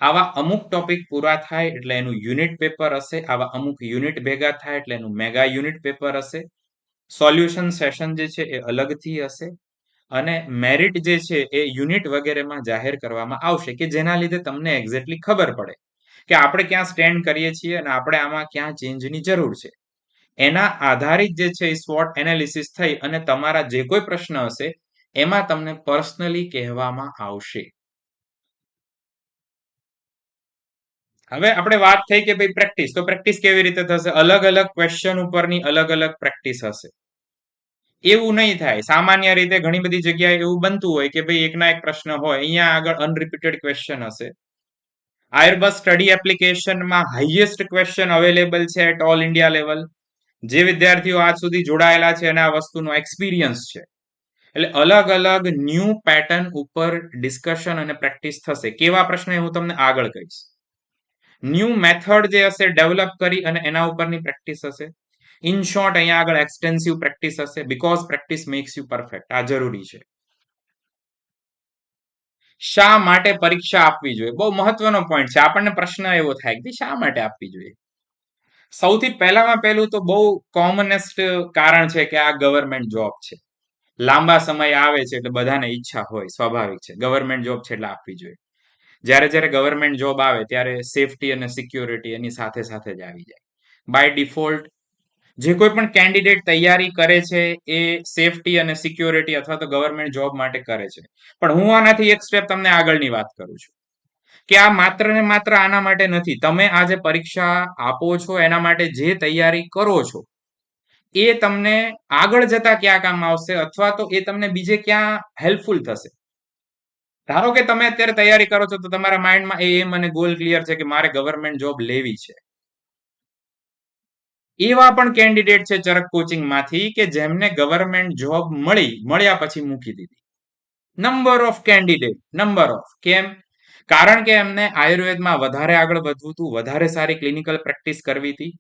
આવા અમુક ટોપિક પૂરા થાય એટલે એનું યુનિટ પેપર હશે. આવા અમુક યુનિટ ભેગા થાય એટલે એનું મેગા યુનિટ પેપર હશે. સોલ્યુશન સેશન જે છે એ અલગથી હશે અને મેરિટ જે છે એ યુનિટ વગેરેમાં જાહેર કરવામાં આવશે કે જેના લીધે તમને એક્ઝેક્ટલી ખબર પડે કે આપણે ક્યાં સ્ટેન્ડ કરીએ છીએ અને આપણે આમાં ક્યાં ચેન્જની જરૂર છે. એના આધારિત જે છે એ સ્વોટ એનાલિસિસ થઈ અને તમારા જે કોઈ પ્રશ્ન હશે એમાં તમને પર્સનલી કહેવામાં આવશે. હવે આપણે વાત થઈ કે ભાઈ પ્રેક્ટિસ, તો પ્રેક્ટિસ કેવી રીતે થશે? અલગ અલગ ક્વેશ્ચન ઉપરની અલગ અલગ પ્રેક્ટિસ હશે. એવું નહીં થાય. સામાન્ય રીતે ઘણી બધી જગ્યાએ એવું બનતું હોય કે ભાઈ એકના એક પ્રશ્ન હોય, અહીંયા આગળ અનરિપીટેડ ક્વેશ્ચન હશે. આયરબસ સ્ટડી એપ્લિકેશનમાં હાઈએસ્ટ ક્વેશ્ચન અવેલેબલ છે એટ ઓલ ઇન્ડિયા લેવલ. જે વિદ્યાર્થીઓ આજ સુધી જોડાયેલા છે અને આ વસ્તુનો એક્સપિરિયન્સ છે, એટલે અલગ અલગ ન્યૂ પેટર્ન ઉપર ડિસ્કશન અને પ્રેક્ટિસ થશે. કેવા પ્રશ્ન હું તમને આગળ કહીશ. ન્યૂ મેથડ જે હશે ડેવલપ કરી અને એના ઉપરની પ્રેક્ટિસ હશે. ઇન શોર્ટ અહીંયા આગળ એક્સટેન્સિવ પ્રેક્ટિસ હશે, because practice makes you perfect. આ જરૂરી છે. શા માટે પરીક્ષા આપવી જોઈએ? બહુ મહત્વનો પોઈન્ટ છે. આપણને પ્રશ્ન એવો થાય કે શા માટે આપવી જોઈએ? સૌથી પહેલામાં પહેલું તો બહુ કોમનેસ્ટ કારણ છે કે આ ગવર્મેન્ટ જોબ છે. લાંબા સમય આવે છે એટલે બધાને ઈચ્છા હોય, સ્વાભાવિક છે. ગવર્મેન્ટ જોબ છે એટલે આપવી જોઈએ. જ્યારે જ્યારે ગવર્મેન્ટ જોબ આવે ત્યારે સેફટી અને સિક્યોરિટી એની સાથે સાથે જ આવી જાય. બાય ડિફોલ્ટ જે કોઈ પણ કેન્ડિડેટ તૈયારી કરે છે એ સેફટી અને સિક્યોરિટી અથવા તો ગવર્મેન્ટ જોબ માટે કરે છે. પણ હું આનાથી એક સ્ટેપ તમને આગળની વાત કરું છું કે આ માત્ર ને માત્ર આના માટે નથી. તમે આ જે પરીક્ષા આપો છો એના માટે જે તૈયારી કરો છો એ તમને આગળ જતા ક્યાં કામ આવશે અથવા તો એ તમને બીજે ક્યાં હેલ્પફુલ થશે. ધારો કે તમે અત્યારે તૈયારી કરો છો તો તમારા માઇન્ડમાં એમ અને ગોલ ક્લિયર છે કે મારે ગવર્મેન્ટ જોબ લેવી છે. એવા પણ કેન્ડિડેટ છે ચરક કોચિંગમાંથી કે જેમને ગવર્મેન્ટ જોબ મળ્યા પછી મૂકી દીધી. Number of candidate, number of. કેમ? કારણ કે એમને આયુર્વેદમાં વધારે આગળ વધવું હતું, વધારે સારી ક્લિનિકલ પ્રેક્ટિસ કરવી હતી.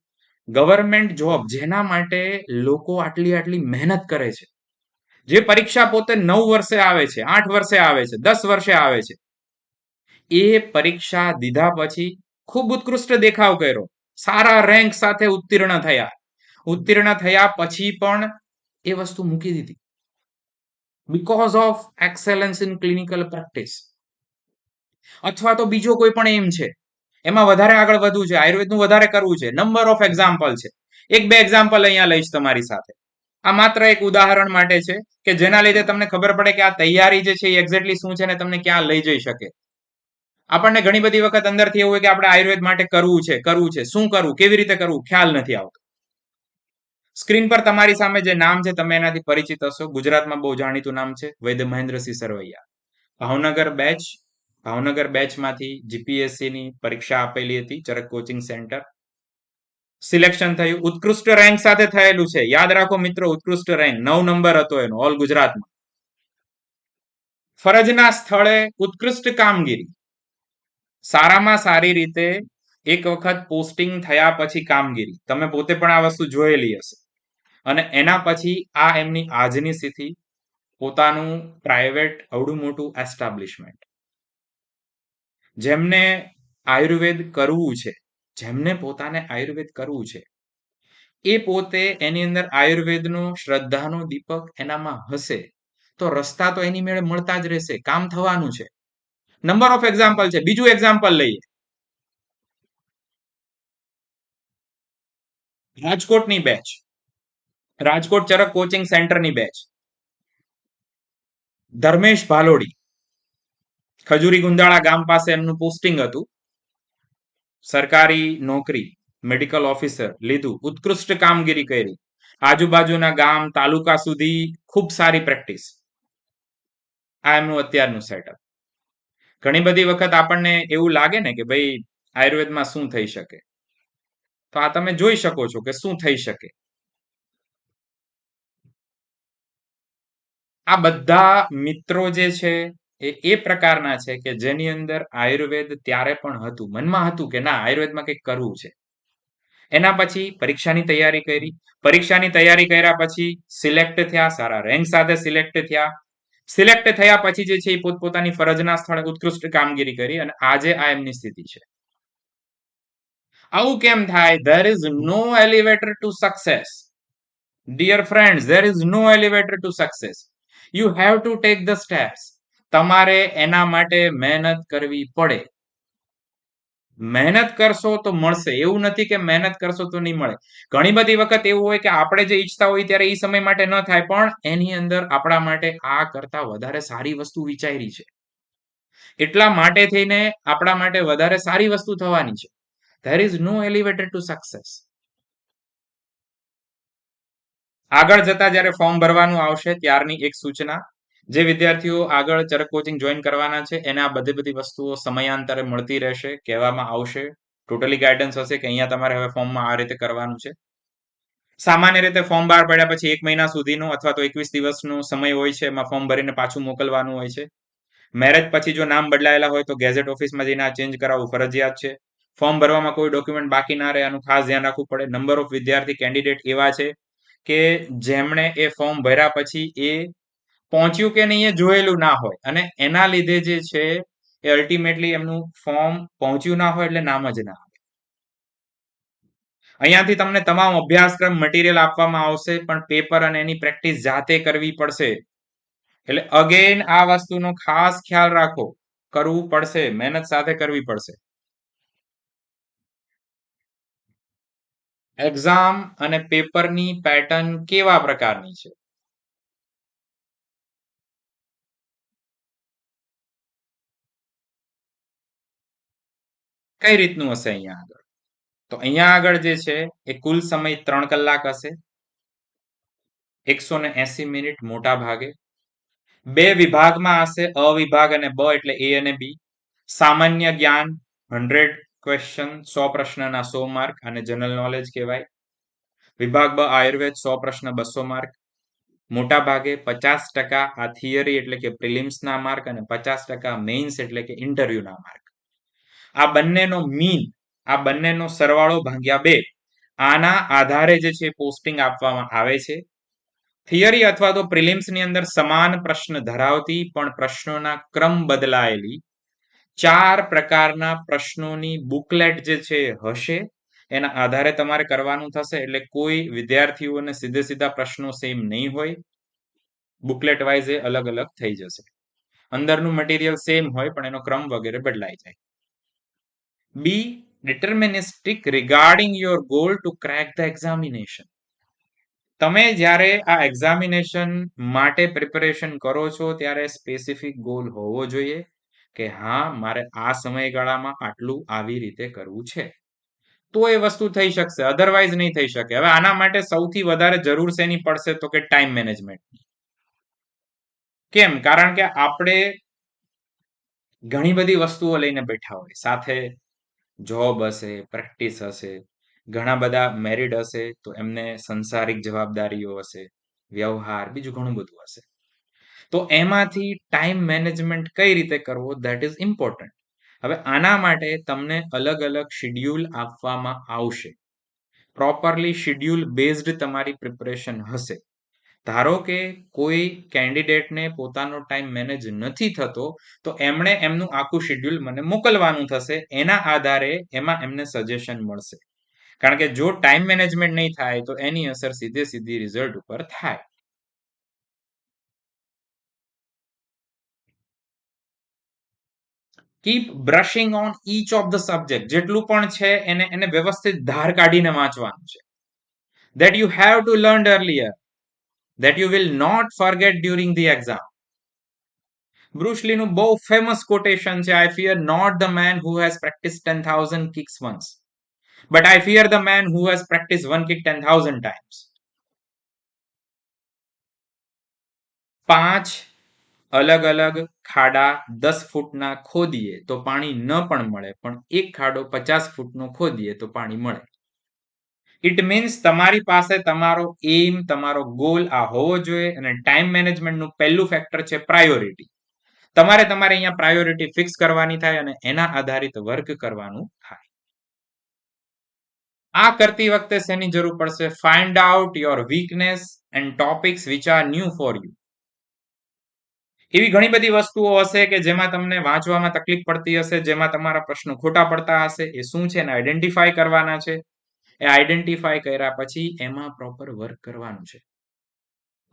ગવર્મેન્ટ જોબ જેના માટે લોકો આટલી આટલી મહેનત કરે છે, જે પરીક્ષા પોતે 9 વર્ષે આવે છે, 8 વર્ષે આવે છે, 10 વર્ષે આવે છે, એ પરીક્ષા દીધા પછી ખૂબ ઉત્કૃષ્ટ દેખાવ કર્યો, સારા રેન્ક સાથે ઉત્તીર્ણ થયા. ઉત્તીર્ણ થયા પછી પણ એ વસ્તુ મૂકી દીધી because of excellence in clinical practice. અથવા તો બીજો કોઈ પણ એમ છે, એમાં વધારે આગળ વધવું છે, આયુર્વેદનું વધારે કરવું છે. નંબર ઓફ એક્ઝામ્પલ છે. એક બે એક્ઝામ્પલ અહીંયા લઈશ તમારી સાથે. આ માત્ર એક ઉદાહરણ માટે છે કે જેના લીધે તમને ખબર પડે કે આ તૈયારી જે છે એ એક્ઝેક્ટલી શું છે ને તમને ક્યાં લઈ જઈ શકે. આપણને ઘણી બધી વખત અંદરથી એવું હોય કે આપણે આયુર્વેદ માટે કરવું છે, શું કરવું, કેવી રીતે કરવું, ખ્યાલ નથી આવતો. સ્ક્રીન પર તમારી સામે જે નામ છે તમે એનાથી પરિચિત હશો. ગુજરાતમાં બહુ જાણીતું નામ છે, વૈદ્ય મહેન્દ્રસિંહ સરવૈયા. ભાવનગર બેચમાંથી જીપીએસસી ની પરીક્ષા આપેલી હતી, ચરક કોચિંગ સેન્ટર. સિલેક્શન થયું, ઉત્કૃષ્ટ રેન્ક સાથે થયેલું છે. યાદ રાખો મિત્રો, ઉત્કૃષ્ટ રેન્ક 9 નંબર હતો એનો ઓલ ગુજરાતમાં. ફરજના સ્થળે ઉત્કૃષ્ટ કામગીરી. સારામાં સારી રીતે એક વખત પોસ્ટિંગ થયા પછી કામગીરી, તમે પોતે પણ આ વસ્તુ જોયેલી હશે. અને એના પછી આ એમની આજની સ્થિતિ, પોતાનું પ્રાઇવેટ અવડું મોટું એસ્ટાબ્લિશમેન્ટ. જેમને આયુર્વેદ કરવું છે, જેમને પોતાને આયુર્વેદ કરવું છે, એ પોતે એની અંદર આયુર્વેદનો શ્રદ્ધાનો દીપક એનામાં હશે તો રસ્તા તો એની મેળે મળતા જ રહેશે, કામ થવાનું છે. નંબર ઓફ એક્ઝામ્પલ છે. બીજું એક્ઝામ્પલ લઈએ, રાજકોટની બેચ. રાજકોટ ચરક કોચિંગ સેન્ટરની બેચ, ધર્મેશ ભાલોડી, ખજૂરી ગુંદાળા ગામ પાસે એમનું પોસ્ટિંગ હતું, સરકારી નોકરી, મેડિકલ ઓફિસર લીધું, ઉત્કૃષ્ટ કામગીરી કરી, આજુબાજુના ગામ તાલુકા સુધી ખૂબ સારી પ્રેક્ટિસ. આ એમનું અત્યારનું સેટઅપ. ઘણી બધી વખત આપણને એવું લાગે ને કે ભાઈ આયુર્વેદમાં શું થઈ શકે, તો આ તમે જોઈ શકો છો કે શું થઈ શકે. આ બધા મિત્રો જે છે એ પ્રકારના છે કે જેની અંદર આયુર્વેદ ત્યારે પણ હતું, મનમાં હતું કે ના આયુર્વેદમાં કંઈક કરવું છે. એના પછી પરીક્ષાની તૈયારી કરી, પરીક્ષાની તૈયારી કર્યા પછી સિલેક્ટ થયા, સારા રેન્ક સાથે સિલેક્ટ થયા. સિલેક્ટ થયા પછી જે છે એ પોતપોતાની ફરજના સ્થળે ઉત્કૃષ્ટ કામગીરી કરી અને આજે આ એમની સ્થિતિ છે. આવું કેમ થાય? There is no elevator to success. Dear friends, there is no elevator to success. You have to take the steps. તમારે એના માટે મહેનત કરવી પડે. મહેનત કરશો તો મળશે. એવું નથી કે મહેનત કરશો તો નહીં મળે. ઘણી બધી વખત એવું હોય કે આપણે જે ઈચ્છતા હોય ત્યારે એ સમય માટે ન થાય, પણ એની અંદર આપણા માટે આ કરતા વધારે સારી વસ્તુ વિચારી છે. એટલા માટે થઈને આપણા માટે વધારે સારી વસ્તુ થવાની છે. there is no elevator to success. આગળ જતા જ્યારે ફોર્મ ભરવાનું આવશે ત્યારની એક સૂચના, જે વિદ્યાર્થીઓ આગળ ચરક કોચિંગ જોઈન કરવાના છે એને આ બધી વસ્તુઓ સમયાંતરે મળતી રહેશે, કહેવામાં આવશે, ટોટલી ગાઈડન્સ હશે કે અહીંયા તમારે હવે ફોર્મમાં આ રીતે કરવાનું છે. સામાન્ય રીતે ફોર્મ બહાર પડ્યા પછી 1 મહિના સુધીનો અથવા તો 21 દિવસનો સમય હોય છે, એમાં ફોર્મ ભરીને પાછું મોકલવાનું હોય છે. મેરેજ પછી જો નામ બદલાયેલા હોય તો ગેઝેટ ઓફિસમાં જઈને આ ચેન્જ કરાવવું ફરજિયાત છે. ફોર્મ ભરવામાં કોઈ ડોક્યુમેન્ટ બાકી ના રહે આનું ખાસ ધ્યાન રાખવું પડે. નંબર ઓફ વિદ્યાર્થી કેન્ડિડેટ એવા છે કે જેમણે એ ફોર્મ ભર્યા પછી એ પહોંચ્યું કે નહીં એ જોયેલું ના હોય અને એના લીધે જે છે એ અલ્ટિમેટલી એમનું ફોર્મ પહોંચ્યું ના હોય એટલે નામ જ ના આવે. અહીંયાથી તમને તમામ અભ્યાસક્રમ મટીરિયલ આપવામાં આવશે, પણ પેપર અને એની પ્રેક્ટિસ જાતે કરવી પડશે. એટલે અગેન આ વસ્તુનો ખાસ ખ્યાલ રાખો, કરવું પડશે, મહેનત સાથે કરવી પડશે. એક્ઝામ અને પેપરની પેટર્ન કેવા પ્રકારની છે? કઈ રીતનું હશે અહીંયા આગળ? તો અહીંયા આગળ જે છે એ કુલ સમય 3 કલાક હશે, 180 મિનિટ મોટા ભાગે. 2 વિભાગમાં હશે, અ વિભાગ અને બ એટલે એ અને બી. સામાન્ય જ્ઞાન 100 ક્વેશ્ચન, 100 પ્રશ્નના 100 માર્ક અને જનરલ નોલેજ કહેવાય. વિભાગ બ આયુર્વેદ 100 પ્રશ્ન 200 માર્ક. મોટા ભાગે 50% આ થિયરી એટલે કે પ્રિલિમ્સના માર્ક અને 50% મેઇન્સ એટલે કે ઇન્ટરવ્યુના માર્ક. આ બંનેનો મીન, આ બંનેનો સરવાળો ભાગ્યા 2, આના આધારે જે છે પોસ્ટિંગ આપવામાં આવે છે. થિયરી અથવા તો પ્રિલિમ્સની અંદર સમાન પ્રશ્ન ધરાવતી પણ પ્રશ્નોના ક્રમ બદલાયેલી 4 પ્રકારના પ્રશ્નોની બુકલેટ જે છે હશે. એના આધારે તમારે કરવાનું થશે, એટલે કોઈ વિદ્યાર્થીઓને સીધા પ્રશ્નો સેમ નહીં હોય, બુકલેટ વાઇઝ એ અલગ અલગ થઈ જશે. અંદરનું મટીરિયલ સેમ હોય પણ એનો ક્રમ વગેરે બદલાઈ જાય. બી, deterministic regarding your goal to crack the examination. તમે જ્યારે આ એક્ઝામિનેશન માટે પ્રિપેરેશન કરો છો ત્યારે સ્પેસિફિક ગોલ હોવો જોઈએ કે હા મારે આ સમયગાળામાં આટલું આવી રીતે કરવું છે, તો એ વસ્તુ થઈ શકશે, અધરવાઇઝ નહીં થઈ શકે. હવે આના માટે સૌથી વધારે જરૂર શેની પડશે તો કે ટાઈમ મેનેજમેન્ટ. કેમ? કારણ કે આપણે ઘણી બધી વસ્તુઓ લઈને બેઠા હોય, સાથે જોબ હશે, પ્રેક્ટિસ હશે, ઘણા બધા મેરિડ હશે તો એમને સંસારિક જવાબદારીઓ હશે, વ્યવહાર, બીજું ઘણું બધું હશે. તો એમાંથી ટાઈમ મેનેજમેન્ટ કઈ રીતે કરવો, ધેટ ઇઝ ઇમ્પોર્ટન્ટ. હવે આના માટે તમને અલગ અલગ શેડ્યુલ આપવામાં આવશે. પ્રોપરલી શેડ્યુલ બેઝડ તમારી પ્રિપરેશન હશે. ધારો કે કોઈ કેન્ડિડેટને પોતાનો ટાઈમ મેનેજ નથી થતો તો એમણે એમનું આખું શેડ્યુલ મને મોકલવાનું થશે, એના આધારે એમાં એમને સજેશન મળશે. કારણ કે જો ટાઈમ મેનેજમેન્ટ નહીં થાય તો એની અસર સીધી રિઝલ્ટ ઉપર થાય. Keep brushing on inch of the subject. જેટલું પણ છે એને વ્યવસ્થિત ધાર કાઢીને વાંચવાનું છે. that you have to learn earlier, that you will not forget during the exam. Bruce લીનું બહુ ફેમસ કોટેશન છે, I fear not the man who has practiced 10,000 kicks once, but I fear the man who has practiced one kick 10,000 times. 5 અલગ અલગ ખાડા 10 ફૂટના ખોદીએ તો પાણી ન પણ મળે, પણ એક ખાડો 50 ફૂટનો ખોદીએ તો પાણી મળે. ઇટ મીન્સ તમારી પાસે તમારો એમ, તમારો ગોલ આ હોવો જોઈએ, અને ટાઈમ મેનેજમેન્ટનું પહેલું ફેક્ટર છે પ્રાયોરિટી. તમારે અહીંયા પ્રાયોરિટી ફિક્સ કરવાની થાય અને એના આધારિત વર્ક કરવાનું થાય. આ કરતી વખતે શેની જરૂર પડશે? Find out your weakness and topics which are new for you. એવી ઘણી બધી વસ્તુઓ હશે કે જેમાં તમને વાંચવામાં તકલીફ પડતી હશે, જેમાં તમારા પ્રશ્નો ખોટા પડતા હશે. એ શું છે એને આઈડેન્ટિફાય કરવાના છે. એ આઈડેન્ટિફાય કર્યા પછી એમાં પ્રોપર વર્ક કરવાનું છે.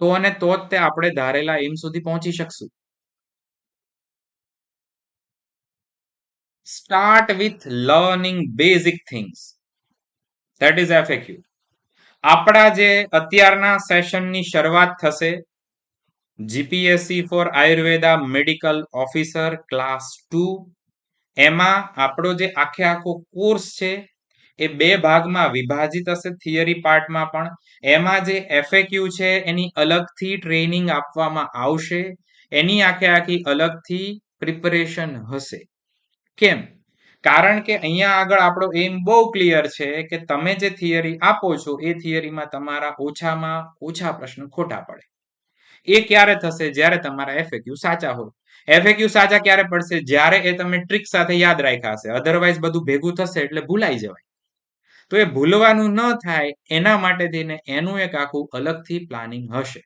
તો અને તો જ તે આપણે ધારેલા એમ સુધી પહોંચી શકશું. Start with learning basic things, that is FAQ. આપણા જે અત્યારના સેશનની શરૂઆત થશે, GPSC for Ayurveda medical officer class 2, એમાં આપણો જે આખો કોર્સ છે એ 2 ભાગમાં વિભાજિત હશે. થિયરી પાર્ટમાં પણ એમાં જે FAQ છે એની અલગથી ટ્રેનિંગ આપવામાં આવશે, એની આખી અલગથી પ્રિપરેશન હશે. કેમ? કારણ કે અહીંયા આગળ આપણો એમ બહુ ક્લિયર છે કે તમે જે થિયરી આપો છો એ થિયરીમાં તમારા ઓછામાં ઓછા પ્રશ્ન ખોટા પડે. એ ક્યારે થશે? જ્યારે તમારા FAQ સાચા હોય. FAQ સાચા ક્યારે પડશે? જ્યારે એ તમે ટ્રિક સાથે યાદ રાખ્યા હશે. અધરવાઇઝ બધું ભેગું થશે એટલે ભૂલાઈ જવાય. તો એ ભૂલવાનું ન થાય એના માટે થઈને એનું એક આખું અલગથી પ્લાનિંગ હશે.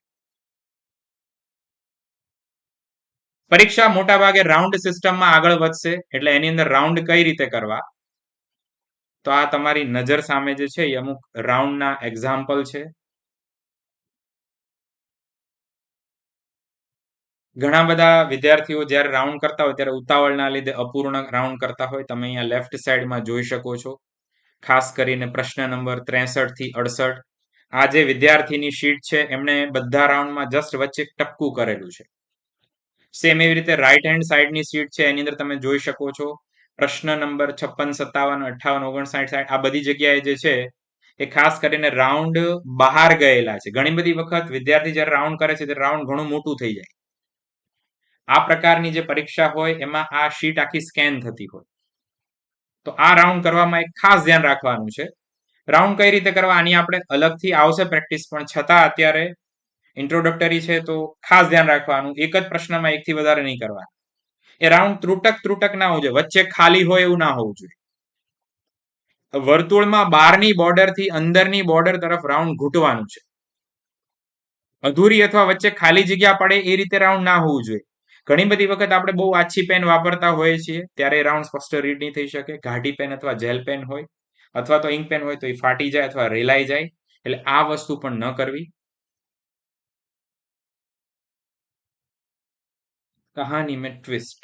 પરીક્ષા મોટા ભાગે રાઉન્ડ સિસ્ટમમાં આગળ વધશે, એટલે એની અંદર રાઉન્ડ કઈ રીતે કરવા, તો આ તમારી નજર સામે જે છે એ અમુક રાઉન્ડના એક્ઝામ્પલ છે. ઘણા બધા વિદ્યાર્થીઓ જ્યારે રાઉન્ડ કરતા હોય ત્યારે ઉતાવળના લીધે અપૂર્ણ રાઉન્ડ કરતા હોય. તમે અહીંયા લેફ્ટ સાઈડમાં જોઈ શકો છો. ખાસ કરીને પ્રશ્ન નંબર 63 થી 68, આ જે વિદ્યાર્થીની શીટ છે એમણે બધા રાઉન્ડમાં જસ્ટ વચ્ચે ટપકું કરેલું છે. સેમ એવી રીતે રાઈટ હેન્ડ સાઈડની શીટ છે, એની અંદર તમે જોઈ શકો છો પ્રશ્ન નંબર 56, 57, 58, 59, 60, આ બધી જગ્યાએ જે છે એ ખાસ કરીને રાઉન્ડ બહાર ગયેલા છે. ઘણી બધી વખત વિદ્યાર્થી જ્યારે રાઉન્ડ કરે છે ત્યારે રાઉન્ડ ઘણું મોટું થઈ જાય. આ પ્રકારની જે પરીક્ષા હોય એમાં આ શીટ આખી સ્કેન થતી હોય. તો આ રાઉન્ડ કરવામાં એક ખાસ ધ્યાન રાખવાનું છે. રાઉન્ડ કઈ રીતે કરવા આની આપણે અલગથી આવશે પ્રેક્ટિસ, પણ છતાં અત્યારે ઇન્ટ્રોડક્ટરી છે તો ખાસ ધ્યાન રાખવાનું. એક જ પ્રશ્નમાં એકથી વધારે નહીં કરવાના. એ રાઉન્ડ ત્રુટક ના હોવું જોઈએ, વચ્ચે ખાલી હોય એવું ના હોવું જોઈએ. વર્તુળમાં બહારની બોર્ડરથી અંદરની બોર્ડર તરફ રાઉન્ડ ઘૂંટવાનું છે. અધૂરી અથવા વચ્ચે ખાલી જગ્યા પડે એ રીતે રાઉન્ડ ના હોવું જોઈએ. ઘણી બધી વખત આપણે બહુ આછી પેન વાપરતા હોઈએ છીએ ત્યારે રાઉન્ડ સ્પષ્ટ રીડ નહીં થઈ શકે. ઘાટી પેન અથવા જેલ પેન હોય અથવા તો ઇંક પેન હોય તો એ ફાટી જાય અથવા રેલાઈ જાય, એટલે આ વસ્તુ પણ ન કરવી. કહાની મેં ટ્વિસ્ટ,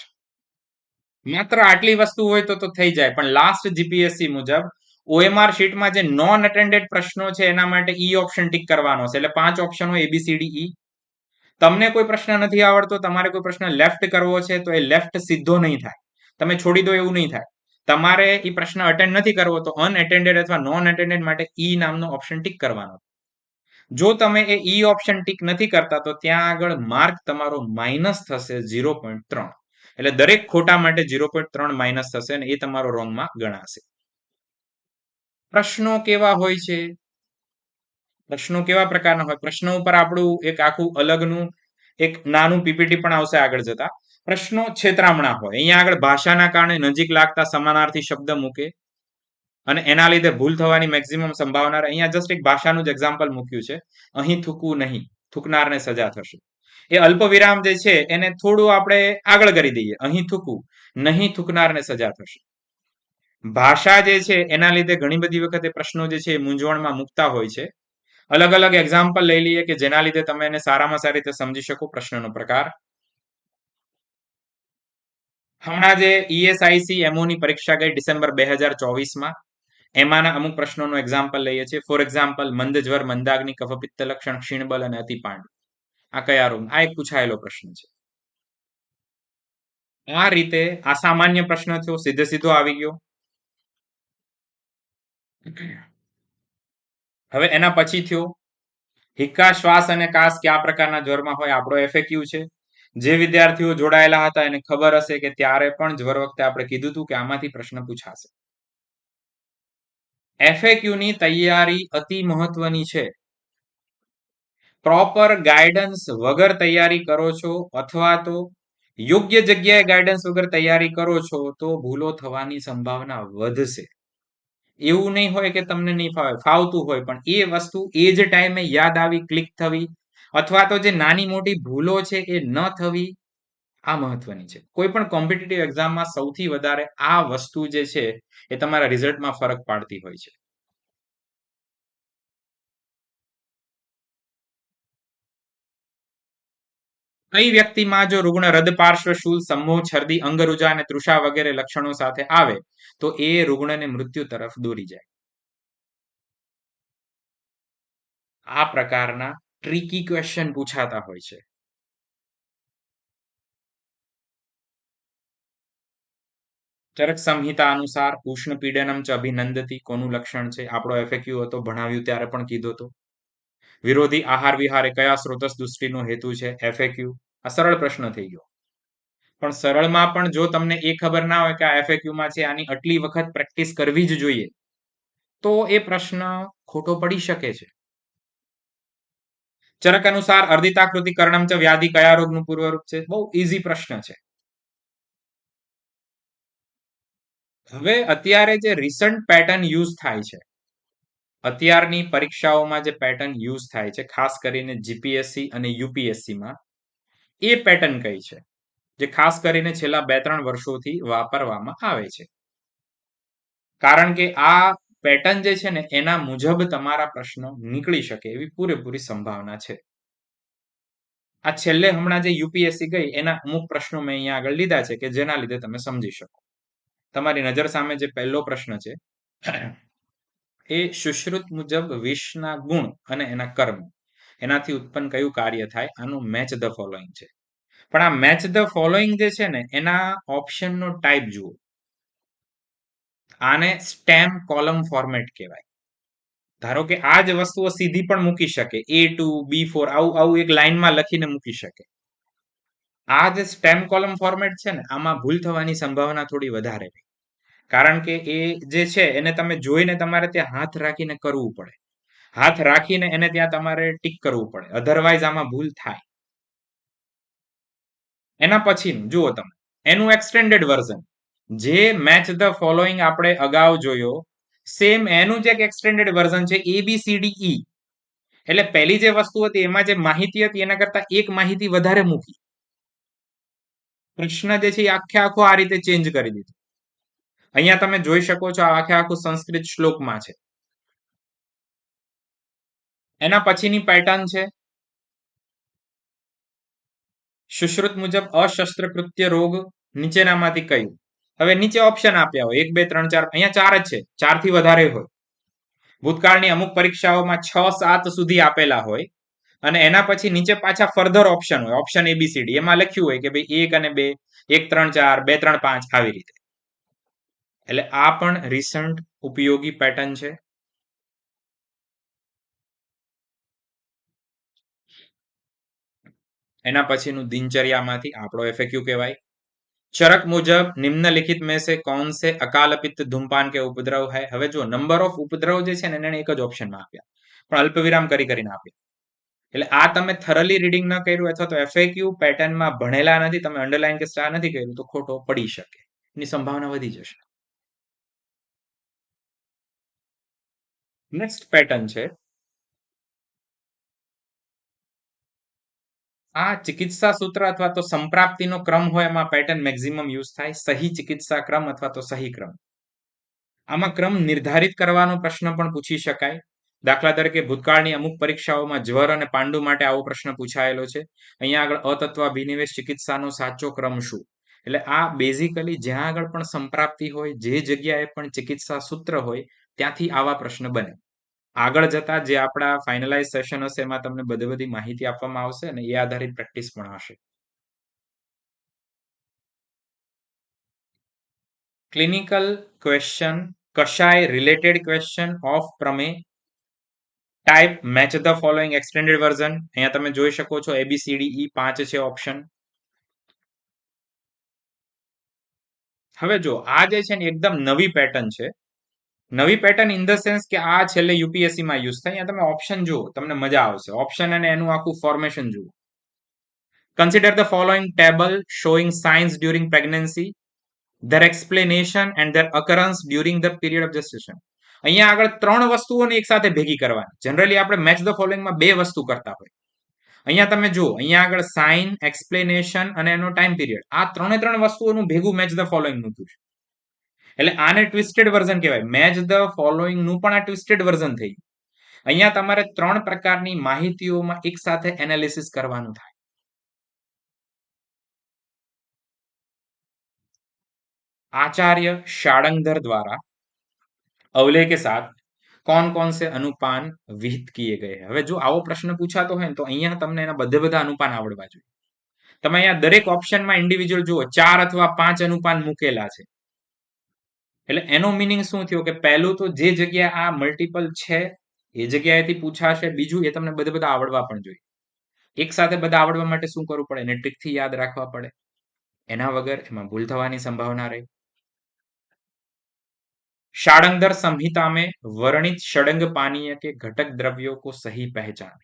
માત્ર આટલી વસ્તુ હોય તો થઈ જાય, પણ લાસ્ટ જીપીએસસી મુજબ OMR શીટમાં જે નોન અટેન્ડેડ પ્રશ્નો છે એના માટે ઈ ઓપ્શન ટિક કરવાનો છે. એટલે 5 ઓપ્શન હોય ABCDE. તમને કોઈ પ્રશ્ન નથી આવડતો, તમારે કોઈ પ્રશ્ન લેફ્ટ કરવો છે તો એ લેફ્ટ સીધો નહીં થાય, તમે છોડી દો એવું નહીં થાય. તમારે એ પ્રશ્ન અટેન્ડ નથી કરવો તો અનએટેન્ડેડ અથવા નોન અટેન્ડેડ માટે ઈ નામનો ઓપ્શન ટિક કરવાનો. જો તમે એ ઈ ઓપ્શન ટિક નથી કરતા તો ત્યાં આગળ માર્ક તમારો માઇનસ થશે 0.3. એટલે દરેક ખોટા માટે 0.3 માઇનસ થશે અને એ તમારો રોંગમાં ગણાશે. પ્રશ્નો કેવા હોય છે? પ્રશ્નો કેવા પ્રકારના હોય? પ્રશ્નો ઉપર આપણું એક આખું અલગનું એક નાનું પીપીટી પણ આવશે આગળ જતા. પ્રશ્નો છેતરામણા હોય. અહીંયા આગળ ભાષાના કારણે નજીક લાગતા સમાનાર્થી શબ્દ મૂકે અને એના લીધે ભૂલ થવાની મેક્સિમમ સંભાવના. અહીંયા જસ્ટ એક ભાષાનું જ એક્ઝામ્પલ મૂક્યું છે. અહીં થૂકવું નહીં, થૂકનારને સજા થશે. એ અલ્પ વિરામ જે છે એને થોડું આપણે આગળ કરી દઈએ. અહીં થૂકવું, નહીં થૂકનારને સજા થશે. ભાષા જે છે એના લીધે ઘણી બધી વખતે પ્રશ્નો જે છે એ મૂંઝવણમાં મૂકતા હોય છે. અલગ અલગ એક્ઝામ્પલ લઈ લઈએ કે જેના લીધે તમે એને સારામાં સારી રીતે સમજી શકો પ્રશ્નનો પ્રકાર. હમણાં જે ESIC MO ની પરીક્ષા ગઈ ડિસેમ્બર 2024માં, એમાંના અમુક પ્રશ્નોનું એક્ઝામ્પલ લઈએ છીએ. ફોર એક્ઝામ્પલ, મંદ જ્વર, મંદાગ્નિ, કફપિત્ત લક્ષણ, ક્ષીણબલ અને અતિપાંડુ. આ કયા રોગ? આ એક પૂછાયેલો પ્રશ્ન છે. આ રીતે આ સામાન્ય પ્રશ્ન થયો, સીધે સીધો આવી ગયો. હવે એના પછી થયો હિક્કા, શ્વાસ અને કાસ કયા પ્રકારના જ્વરમાં હોય, આપણો એફએક્યુ છે. જે વિદ્યાર્થીઓ જોડાયેલા હતા એને ખબર હશે કે ત્યારે પણ જ્વર વખતે આપણે કીધું હતું કે આમાંથી પ્રશ્ન પૂછાશે. એફએક્યુ ની તૈયારી અતિ મહત્વની છે. પ્રોપર ગાઈડન્સ વગર તૈયારી કરો છો અથવા તો યોગ્ય જગ્યાએ ગાઈડન્સ વગર તૈયારી કરો છો તો ભૂલો થવાની સંભાવના વધશે. એવું નહીં હોય કે તમને નહીં ફાવે, ફાવતું હોય, પણ એ વસ્તુ એ જ ટાઈમે યાદ આવી, ક્લિક થવી, અથવા તો જે નાની મોટી ભૂલો છે એ ન થવી, આ મહત્વની છે. કોઈ પણ કોમ્પિટિટિવ એક્ઝામમાં સૌથી વધારે આ વસ્તુ જે છે એ તમારા રિઝલ્ટમાં ફરક પાડતી હોય છે. કઈ વ્યક્તિમાં જો રુગ્ણ હૃદપાર્શ્વ, શૂલ, સમૂહ, છર્દી, અંગરુજા અને તૃષા વગેરે લક્ષણો સાથે આવે તો એ રુગ્ણને મૃત્યુ તરફ દોરી જાય. આ પ્રકારના ટ્રિકી ક્વેશ્ચન પૂછાતા હોય છે. ચરક સંહિતા અનુસાર ઉષ્ણ પીડનમ ચ અભિનંદતી કોનું લક્ષણ છે? આપણો એફએક્યુ હતો, ભણાવ્યું ત્યારે પણ કીધો હતો. વિરોધી આહાર વિહાર એ કયા સ્રોતસ દૃષ્ટિનો હેતુ છે? એફએક્યુ. આ સરળ પ્રશ્ન થઈ ગયો. પણ સરળમાં પણ જો તમને એ ખબર ના હોય કે આ એફએક્યુમાં છે, આની આટલી વખત પ્રેક્ટિસ કરવી જ જોઈએ, તો એ પ્રશ્ન ખોટો પડી શકે છે. ચરક અનુસાર અર્ધિતાકૃતિ કર્ણમ ચ વ્યાધિ કયા રોગનું પૂર્વરૂપ છે? બહુ ઈઝી પ્રશ્ન છે. હવે અત્યારે જે રિસન્ટ પેટર્ન યુઝ થાય છે, અત્યારની પરીક્ષાઓમાં જે પેટર્ન યુઝ થાય છે, ખાસ કરીને જીપીએસસી અને યુપીએસસીમાં, એ પેટર્ન કઈ છે જે ખાસ કરીને છેલ્લા 2-3 વર્ષોથી વાપરવામાં આવે છે? કારણ કે આ પેટર્ન જે છે ને એના મુજબ તમારા પ્રશ્નો નીકળી શકે એવી પૂરેપૂરી સંભાવના છે. આ છેલ્લે હમણાં જે યુપીએસસી ગઈ એના અમુક પ્રશ્નો મેં અહીંયા આગળ લીધા છે કે જેના લીધે તમે સમજી શકો. તમારી નજર સામે જે પહેલો પ્રશ્ન છે એ સુશ્રુત મુજબ વિષના ગુણ અને એના કર્મ એનાથી ઉત્પન્ન કયું કાર્ય થાય, આનું મેચ ધ ફોલોઈંગ છે. પણ આ મેચ ધ ફોલોઈંગ જે છે ને એના ઓપ્શનનો ટાઈપ જુઓ. આને સ્ટેમ કોલમ ફોર્મેટ કહેવાય. ધારો કે આ જ વસ્તુઓ સીધી પણ મૂકી શકે, A2 B4 આવું એક લાઈનમાં લખીને મૂકી શકે. આ જે સ્ટેમ કોલમ ફોર્મેટ છે ને આમાં ભૂલ થવાની સંભાવના થોડી વધારે રહે. કારણ કે એ જે છે એને તમે જોઈને તમારે ત્યાં હાથ રાખીને કરવું પડે. હાથ રાખીને એને ત્યાં તમારે ટીક કરવું પડે, અધરવાઇઝ આમાં ભૂલ થાય. એના પછીનું જુઓ તમે, એનું એક્સટેન્ડેડ વર્ઝન, જે મેચ ધ ફોલોઈંગ આપણે અગાઉ જોયો, સેમ એનું જે એક્સટેન્ડેડ વર્ઝન છે ABCDE. એટલે પહેલી જે વસ્તુ હતી એમાં જે માહિતી હતી એના કરતા એક માહિતી વધારે મૂકી. પ્રશ્ન જે છે એ આખે આખો આ રીતે ચેન્જ કરી દીધો. અહીંયા તમે જોઈ શકો છો આખે આખું સંસ્કૃત શ્લોકમાં છે. એના પછીની પેટર્ન છે સુશ્રુત મુજબ અશસ્ત્રકૃત્ય રોગ નીચેનામાંથી કયું? હવે નીચે ઓપ્શન આપ્યા હોય 1 2 3 4, અહીંયા 4 જ છે, 4 થી વધારે હોય. ભૂતકાળની અમુક પરીક્ષાઓમાં 6 7 સુધી આપેલા હોય અને એના પછી નીચે પાછા ફર્ધર ઓપ્શન હોય, ઓપ્શન ABCD. એમાં લખ્યું હોય કે ભાઈ 1 અને 2, 1 3 4, 2 3 5 આવી રીતે. એટલે આ પણ રિસન્ટ ઉપયોગી પેટર્ન છે. એના પછીનું દિનચર્યામાંથી આપણો એફએક્યુ કહેવાય. चरक मुजब निम्नलिखित में से कौन से अकालपित्त धूमपान के उपद्रव है? હવે જો નંબર ઓફ ઉપદ્રવ જે છે ને એને એક જ ઓપ્શનમાં આપ્યા, પણ અલ્પવિરામ કરીને આપ્યા. એટલે આ તમે થરલી રીડિંગ ન કર્યું અથવા તો એફએક્યુ પેટર્નમાં ભણેલા નથી, તમે અંડરલાઈન કે સ્ટાર નથી કર્યું તો ખોટો પડી શકે, એની સંભાવના વધી જશે. નેક્સ્ટ પેટર્ન છે આ ચિકિત્સા સૂત્ર અથવા તો સંપ્રાપ્તિનો ક્રમ હોય એમાં પેટર્ન મેક્સિમમ યુઝ થાય. સહી ચિકિત્સા ક્રમ અથવા તો સહી ક્રમ. આમાં ક્રમ નિર્ધારિત કરવાનો પ્રશ્ન પણ પૂછી શકાય. દાખલા તરીકે ભૂતકાળની અમુક પરીક્ષાઓમાં જ્વર અને પાંડુ માટે આવો પ્રશ્ન પૂછાયેલો છે. અહીંયા આગળ અતત્વાભિનિવેશ ચિકિત્સાનો સાચો ક્રમ શું? એટલે આ બેઝિકલી જ્યાં આગળ પણ સંપ્રાપ્તિ હોય, જે જગ્યાએ પણ ચિકિત્સા સૂત્ર હોય, ત્યાંથી આવા પ્રશ્ન બને. આગળ જતા જે આપણા ફાઇનલાઇઝ સેશન હશે એમાં તમને બધી માહિતી આપવામાં આવશે અને એ આધારિત પ્રેક્ટિસ પણ હશે. ક્લિનિકલ ક્વેશ્ચન, કશાય રિલેટેડ ક્વેશ્ચન ઓફ પ્રમેય, type match the following extended version. અહીંયા તમે જોઈ શકો છો ABCDE 5 છે ઓપ્શન. હવે જો આ જે છે ને એકદમ નવી પેટર્ન છે. નવી પેટર્ન ઇન ધ સેન્સ કે આ છેલ્લે યુપીએસસી માં યુઝ થાય. અહીંયા તમે ઓપ્શન જુઓ, તમને મજા આવશે. ઓપ્શન અને એનું આખું ફોર્મેશન જુઓ. Consider the following table showing science during pregnancy, their explanation and their occurrence during the period of gestation. અહીંયા આગળ 3 વસ્તુઓને એક સાથે ભેગી કરવાની. જનરલી આપણે મેચ ધ ફોલોઈંગમાં 2 વસ્તુ કરતા હોય. અહીંયા તમે જુઓ, અહીંયા આગળ સાઇન, એક્સપ્લેનેશન અને એનો ટાઈમ પીરિયડ, આ 3 વસ્તુઓનું ભેગું મેચ ધ ફોલોઈંગ નું છે. એટલે આને ટ્વિસ્ટેડ વર્ઝન કહેવાય. મેચ ધ ફોલોઈંગ નું પણ આ ટ્વિસ્ટેડ વર્ઝન થઈ ગયું. અહીંયા તમારે 3 પ્રકારની માહિતીઓમાં એક સાથે એનાલિસિસ કરવાનું થાય. आचार्य शाड़ंगधर द्वारा अवलेय के साथ कौन कौन से अनुपान विहित किए गए. હવે જો આવો પ્રશ્ન પૂછાતો હોય ને તો અહીંયા તમને એના બધા અનુપાન આવડવા જોઈએ. તમે અહીંયા દરેક ઓપ્શનમાં ઇન્ડિવિજ્યુઅલ જુઓ 4 અથવા 5 અનુપાન મૂકેલા છે. એટલે એનો મીનિંગ શું થયો કે પહેલું તો જે જગ્યાએ આ મલ્ટિપલ છે એ જગ્યાએથી પૂછાશે. બીજું એ તમને બધા આવડવા પણ જોઈએ. એક સાથે બધા આવડવા માટે શું કરવું પડે? એને ટ્રિકથી યાદ રાખવા પડે. એના વગર એમાં ભૂલ થવાની સંભાવના રહે. शाड़ंगधर संहिता में वर्णित षडंग पानीय के घटक द्रव्यों को सही पहचान.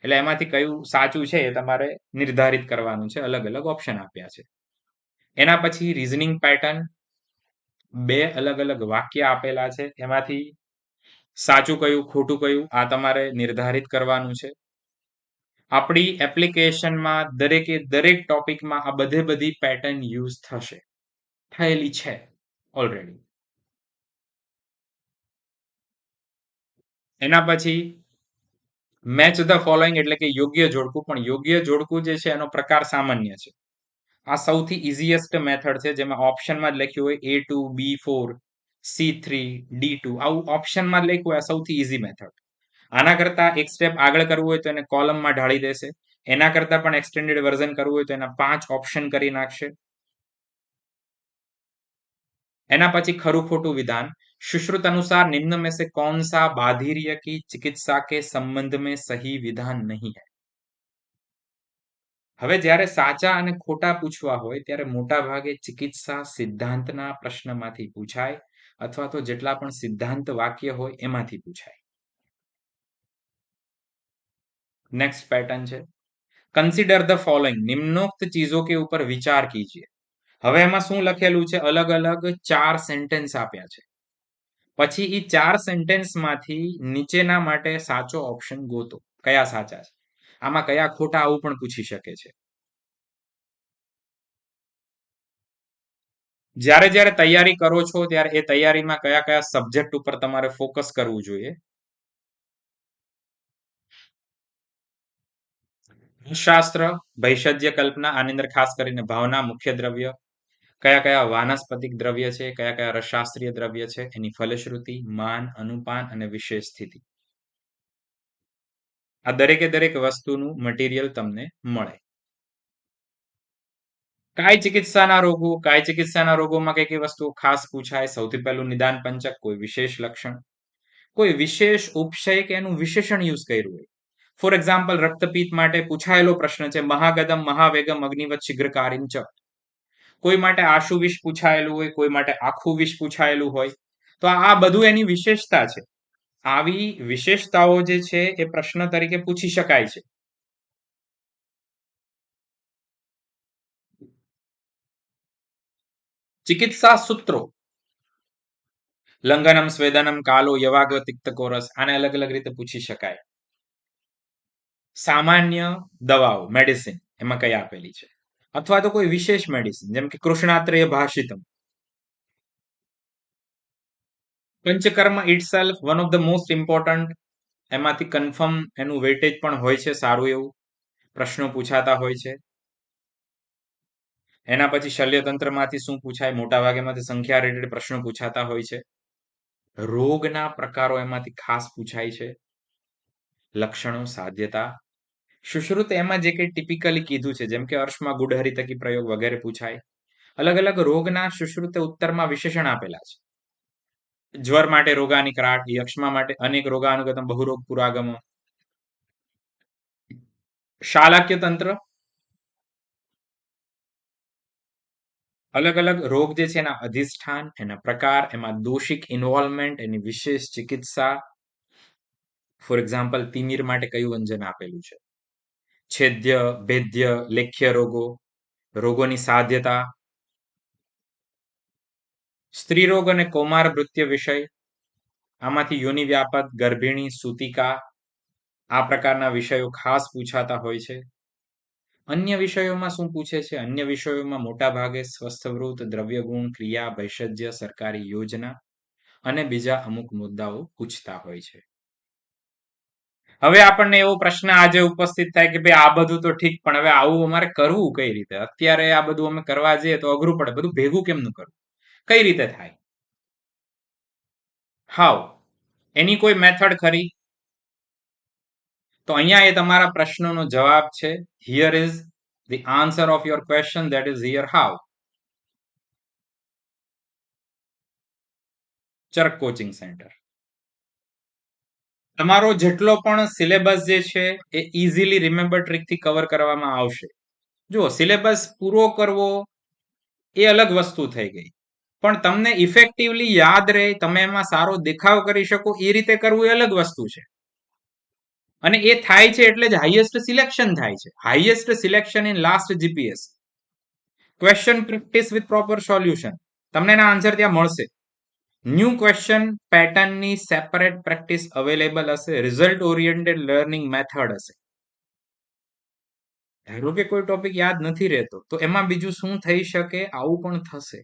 એટલે એમાંથી કયું સાચું છે એ તમારે નિર્ધારિત કરવાનું છે. અલગ અલગ ઓપ્શન આપ્યા છે. એના પછી રીઝનિંગ પેટર્ન, 2 અલગ અલગ વાક્ય આપેલા છે. એમાંથી સાચું કયું ખોટું કયું આ તમારે નિર્ધારિત કરવાનું છે. આપણી એપ્લિકેશનમાં દરેક ટોપિકમાં આ બધી પેટર્ન યુઝ થશે, થયેલી છે ઓલરેડી. એના પછી મેચ ધ ફોલોઈંગ એટલે કે યોગ્ય જોડકું. પણ યોગ્ય જોડકું જે છે એનો પ્રકાર સામાન્ય છે. આ સૌથી ઇઝીએસ્ટ મેથડ છે, જેમાં ઓપ્શનમાં જ લખ્યું હોય A2, B4, C3, D2, આવું ઓપ્શનમાં જ લખ્યું હોય. આ સૌથી ઇઝી મેથડ. આના કરતા એક સ્ટેપ આગળ કરવું હોય તો એને કોલમમાં ઢાળી દેશે. એના કરતા પણ એક્સટેન્ડેડ વર્ઝન કરવું હોય તો એના 5 ઓપ્શન કરી નાખશે. एना पची खरु खोटू विधान, सुश्रुत अनुसार निम्न में से कौन सा बाधिर्य की चिकित्सा के संबंध में सही विधान नहीं है. હવે જ્યારે સાચા અને ખોટા પૂછવા હોય ત્યારે મોટા ભાગે ચિકિત્સા સિદ્ધાંતના પ્રશ્નમાંથી પૂછાય અથવા તો જેટલા પણ સિદ્ધાંત વાક્ય હોય એમાંથી પૂછાય. नेक्स्ट पैटर्न है कंसीडर द फॉलोइंग, निम्नोक्त चीजों के ऊपर विचार कीजिए. હવે એમાં શું લખેલું છે? અલગ અલગ 4 સેન્ટેન્સ આપ્યા છે. પછી એ 4 સેન્ટેન્સમાંથી નીચેના માટે સાચો ઓપ્શન ગોતો. કયા સાચા છે, આમાં કયા ખોટા, આવું પણ પૂછી શકે છે. જ્યારે જ્યારે તૈયારી કરો છો ત્યારે એ તૈયારીમાં કયા કયા સબ્જેક્ટ ઉપર તમારે ફોકસ કરવું જોઈએ. શાસ્ત્ર, ભૈષજ્ય કલ્પના, આની અંદર ખાસ કરીને ભાવના મુખ્ય દ્રવ્ય, કયા કયા વાનસ્પતિક દ્રવ્ય છે, કયા કયા રસશાસ્ત્રીય દ્રવ્ય છે, એની ફલશ્રુતિ, માન, અનુપાન અને વિશેષ સ્થિતિ. આ દરેક વસ્તુનું મટીરિયલ તમને મળે. કાય ચિકિત્સાના રોગોમાં કઈ કઈ વસ્તુ ખાસ પૂછાય. સૌથી પહેલું નિદાન પંચક, કોઈ વિશેષ લક્ષણ, કોઈ વિશેષ ઉપશય કે એનું વિશેષણ યુઝ કર્યું હોય. ફોર એક્ઝામ્પલ રક્તપિત્ત માટે પૂછાયેલો પ્રશ્ન છે મહાગદમ મહાવેગમ અગ્નિવત શીઘ્રકારીમ ચ. કોઈ માટે આશુ વિષ પૂછાયેલું હોય, કોઈ માટે આખું વિષ પૂછાયેલું હોય. તો આ બધું એની વિશેષતા છે. આવી વિશેષતાઓ જે છે એ પ્રશ્ન તરીકે પૂછી શકાય છે. ચિકિત્સા સૂત્રો, લંઘનમ, સ્વેદનમ, કાલો, યવાગ્વ, તિક્તકોરસ, આને અલગ અલગ રીતે પૂછી શકાય. સામાન્ય દવાઓ, મેડિસિન, એમાં કઈ આપેલી છે, અથવા તો કોઈ વિશેષ મેડિસિન જેમ કે Krishnatreya Bhashitam. Panchakarma itself one of the most important, એમાંથી કન્ફર્મ એનું વેટેજ પણ હોય છે, સારું એવું પ્રશ્નો પૂછાતા હોય છે. એના પછી શલ્યતંત્રમાંથી શું પૂછાય, મોટા ભાગેમાંથી સંખ્યા રિલેટેડ પ્રશ્નો પૂછાતા હોય છે. રોગના પ્રકારો એમાંથી ખાસ પૂછાય છે. લક્ષણો, સાધ્યતા, સુશ્રુત એમાં જે કંઈ ટિપિકલી કીધું છે, જેમ કે અર્શમાં ગુડહરિતકી પ્રયોગ વગેરે પૂછાય. અલગ અલગ રોગના સુશ્રુતે ઉત્તરમાં વિશેષણ આપેલા છે. જ્વર માટે રોગાનિકરાટ, યક્ષ્મા માટે અનેક રોગાનુગતમ બહુરોગ પુરાગમ. શાલાક્ય તંત્ર અલગ અલગ રોગ જે છે એના અધિષ્ઠાન, એના પ્રકાર, એમાં દોષિક ઇન્વોલ્વમેન્ટ, એની વિશેષ ચિકિત્સા. ફોર એક્ઝામ્પલ તિમિર માટે કયું વ્યંજન આપેલું છે, છેદ્ય, ભેદ્ય, લેખ્ય રોગો, રોગોની સાધ્યતા, સ્ત્રીરોગ અને કૌમાર મૃત્યુ વિષય, આમાંથી યોનિ વ્યાપક, ગર્ભિણી, સૂતિકા, આ પ્રકારના વિષયો ખાસ પૂછાતા હોય છે. અન્ય વિષયોમાં શું પૂછે છે? અન્ય વિષયોમાં મોટા ભાગે સ્વસ્થવૃત, દ્રવ્યગુણ, ક્રિયા, ભૈષજ્ય, સરકારી યોજના અને બીજા અમુક મુદ્દાઓ પૂછતા હોય છે. હવે આપણને એવો પ્રશ્ન આજે ઉપસ્થિત થાય કે ભાઈ આ બધું તો ઠીક, પણ હવે આવું અમારે કરવું કઈ રીતે? અત્યારે આ બધું અમે કરવા જઈએ તો અઘરું પડે, બધું ભેગું કેમનું કરવું, કઈ રીતે થાય? હાઉ, એની કોઈ મેથડ ખરી? તો અહીંયા એ તમારા પ્રશ્નનો જવાબ છે. Here is the answer of your question, that is here how. Charak coaching centre. તમારો જેટલો પણ સિલેબસ જે છે એ ઇઝીલી રિમેમ્બર ટ્રીકથી કવર કરવામાં આવશે. જો સિલેબસ પૂરો કરવો એ અલગ વસ્તુ થઈ ગઈ, પણ તમને ઇફેક્ટિવલી યાદ રહે, તમે એમાં સારો દેખાવ કરી શકો એ રીતે કરવું એ અલગ વસ્તુ છે. અને એ થાય છે એટલે જ હાઈએસ્ટ સિલેક્શન થાય છે. Highest selection in last GPS. Question practice with proper solution, તમને એના આન્સર ત્યાં મળશે. ન્યૂ ક્વેશ્ચન પેટર્નની સેપરેટ પ્રેક્ટિસ અવેલેબલ હશે. રિઝલ્ટ ઓરિએન્ટેડ લર્નિંગ મેથડ હશે. ધારો કે કોઈ ટોપિક યાદ નથી રહેતો તો એમાં બીજું શું થઈ શકે? આવું પણ થશે.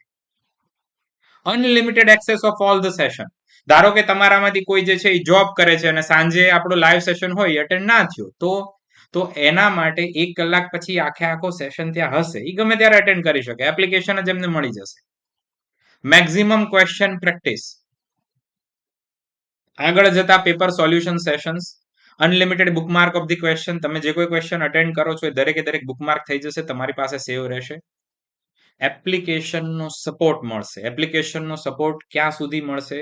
Unlimited access of all the session. ધારો કે તમારામાંથી કોઈ જે છે એ જોબ કરે છે અને સાંજે આપણો લાઈવ સેશન હોય અટેન્ડ ના થયો તો એના માટે 1 કલાક પછી આખો સેશન ત્યાં હશે, એ ગમે ત્યારે અટેન્ડ કરી શકે. એપ્લિકેશન જ એમને મળી જશે. Maximum question practice. આગળ જતા paper solution sessions, unlimited bookmark of the question. તમે જે કોઈ ક્વેશ્ચન અટેન્ડ કરો છો એ દરેકે દરેક બુકમાર્ક થઈ જશે, તમારી પાસે સેવ રહેશે. એપ્લિકેશનનો સપોર્ટ મળશે. એપ્લિકેશનનો સપોર્ટ ક્યાં સુધી મળશે?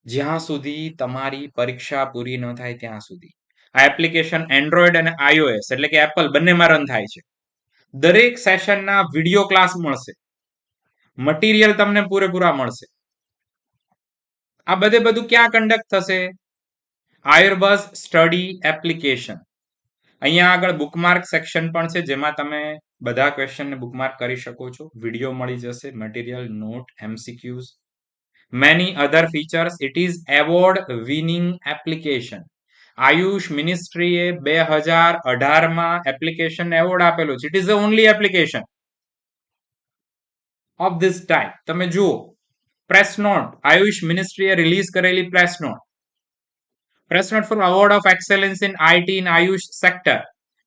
જ્યાં સુધી તમારી પરીક્ષા પૂરી ન થાય ત્યાં સુધી. આ એપ્લિકેશન એન્ડ્રોઈડ અને iOS એટલે કે એપલ બંનેમાં રન થાય છે. દરેક સેશનના વિડીયો ક્લાસ મળશે, મટીરિયલ તમને પૂરેપૂરા મળશે. આ બધું ક્યાં કન્ડક્ટ થશે? આયુર્બઝ સ્ટડી એપ્લિકેશન. અહીંયા આગળ બુકમાર્ક સેક્શન પણ છે, જેમાં તમે બધા ક્વેશ્ચનને બુકમાર્ક કરી શકો છો. વિડીયો મળી જશે, material, note, MCQs, many other features. It is award winning application. Ayush મિનિસ્ટ્રીએ 2018માં એપ્લિકેશન એવોર્ડ આપેલો છે. It is the only application of this type. તમે જુઓ, પ્રેસ નોટ, આયુષ મિનિસ્ટ્રીએ રિલીઝ કરેલી press note. Press note for award of excellence in IT in Ayush sector.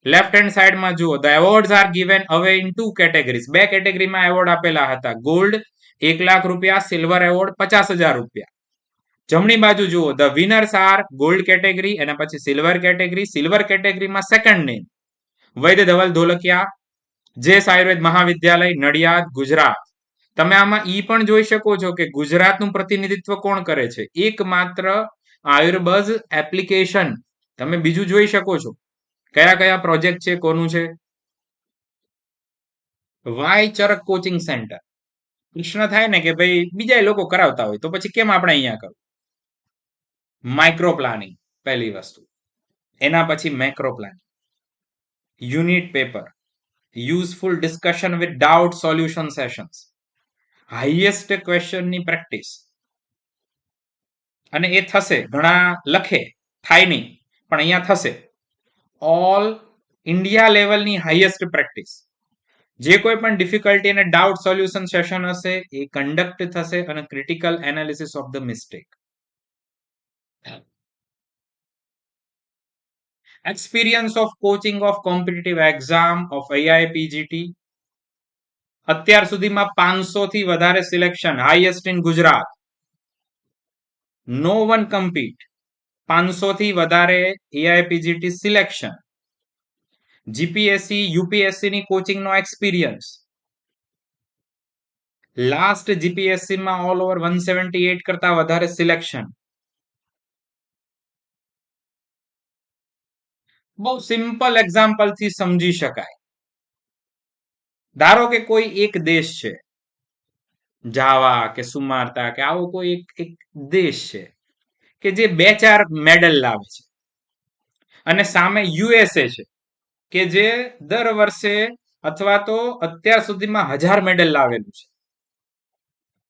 Left hand સાઈડમાં જુઓ, the awards are given away in 2 categories. 2 કેટેગરીમાં એવોર્ડ આપેલા હતા. ગોલ્ડ 1 લાખ રૂપિયા, સિલ્વર એવોર્ડ 50,000 રૂપિયા. જમણી બાજુ જુઓ, the winners are gold category અને પછી સિલ્વર કેટેગરી. સિલ્વર કેટેગરીમાં સેકન્ડ નેમ વૈદ્ય ધવલ ધોલકિયા, જેસ આયુર્વેદ મહાવિદ્યાલય, નડિયાદ, ગુજરાત. તમે આમાં ઈ પણ જોઈ શકો છો કે ગુજરાતનું પ્રતિનિધિત્વ કોણ કરે છે? એકમાત્ર આયુર્બઝ એપ્લિકેશન. તમે બીજું જોઈ શકો છો કયા કયા પ્રોજેક્ટ છે, કોનું છે. વાય ચરક કોચિંગ સેન્ટર. પ્રશ્ન થાય ને કે ભાઈ બીજા લોકો કરાવતા હોય તો પછી કેમ આપણે અહીંયા કરવું? માઇક્રો પ્લાનિંગ પહેલી વસ્તુ, એના પછી macro planning, unit paper, useful discussion with doubt solution sessions, highest ક્વેશ્ચનની પ્રેક્ટિસ. અને એ થશે. ઘણા લખે, થાય નહીં, પણ અહીંયા થશે. ઓલ ઇન્ડિયા લેવલની હાઈએસ્ટ પ્રેક્ટિસ. જે કોઈ પણ ડિફિકલ્ટી અને ડાઉટ સોલ્યુશન સેશન હશે એ કન્ડક્ટ થશે અને critical analysis of the mistake. Experience of coaching of competitive exam of AIPGT. અત્યાર સુધીમાં 500 થી વધારે selection, highest in Gujarat. No one compete, 500 થી વધારે એઆઈપીજીટી સિલેક્શન, જીપીએસસી યુપીએસસી ની કોચિંગ નો એક્સપિરિયન્સ, લાસ્ટ જીપીએસસી માં ઓલ ઓવર 178 કરતા વધારે સિલેક્શન. બહુ સિમ્પલ એક્ઝામ્પલ થી સમજી શકાય. ધારો કે કોઈ એક દેશ છે, જાવા કે સુમારતા કે આવો કોઈ એક દેશ છે કે જે 2-4 મેડલ લાવે છે, અને સામે યુએસએ છે કે જે દર વર્ષે અથવા તો અત્યાર સુધીમાં 1000 મેડલ લાવેલું છે.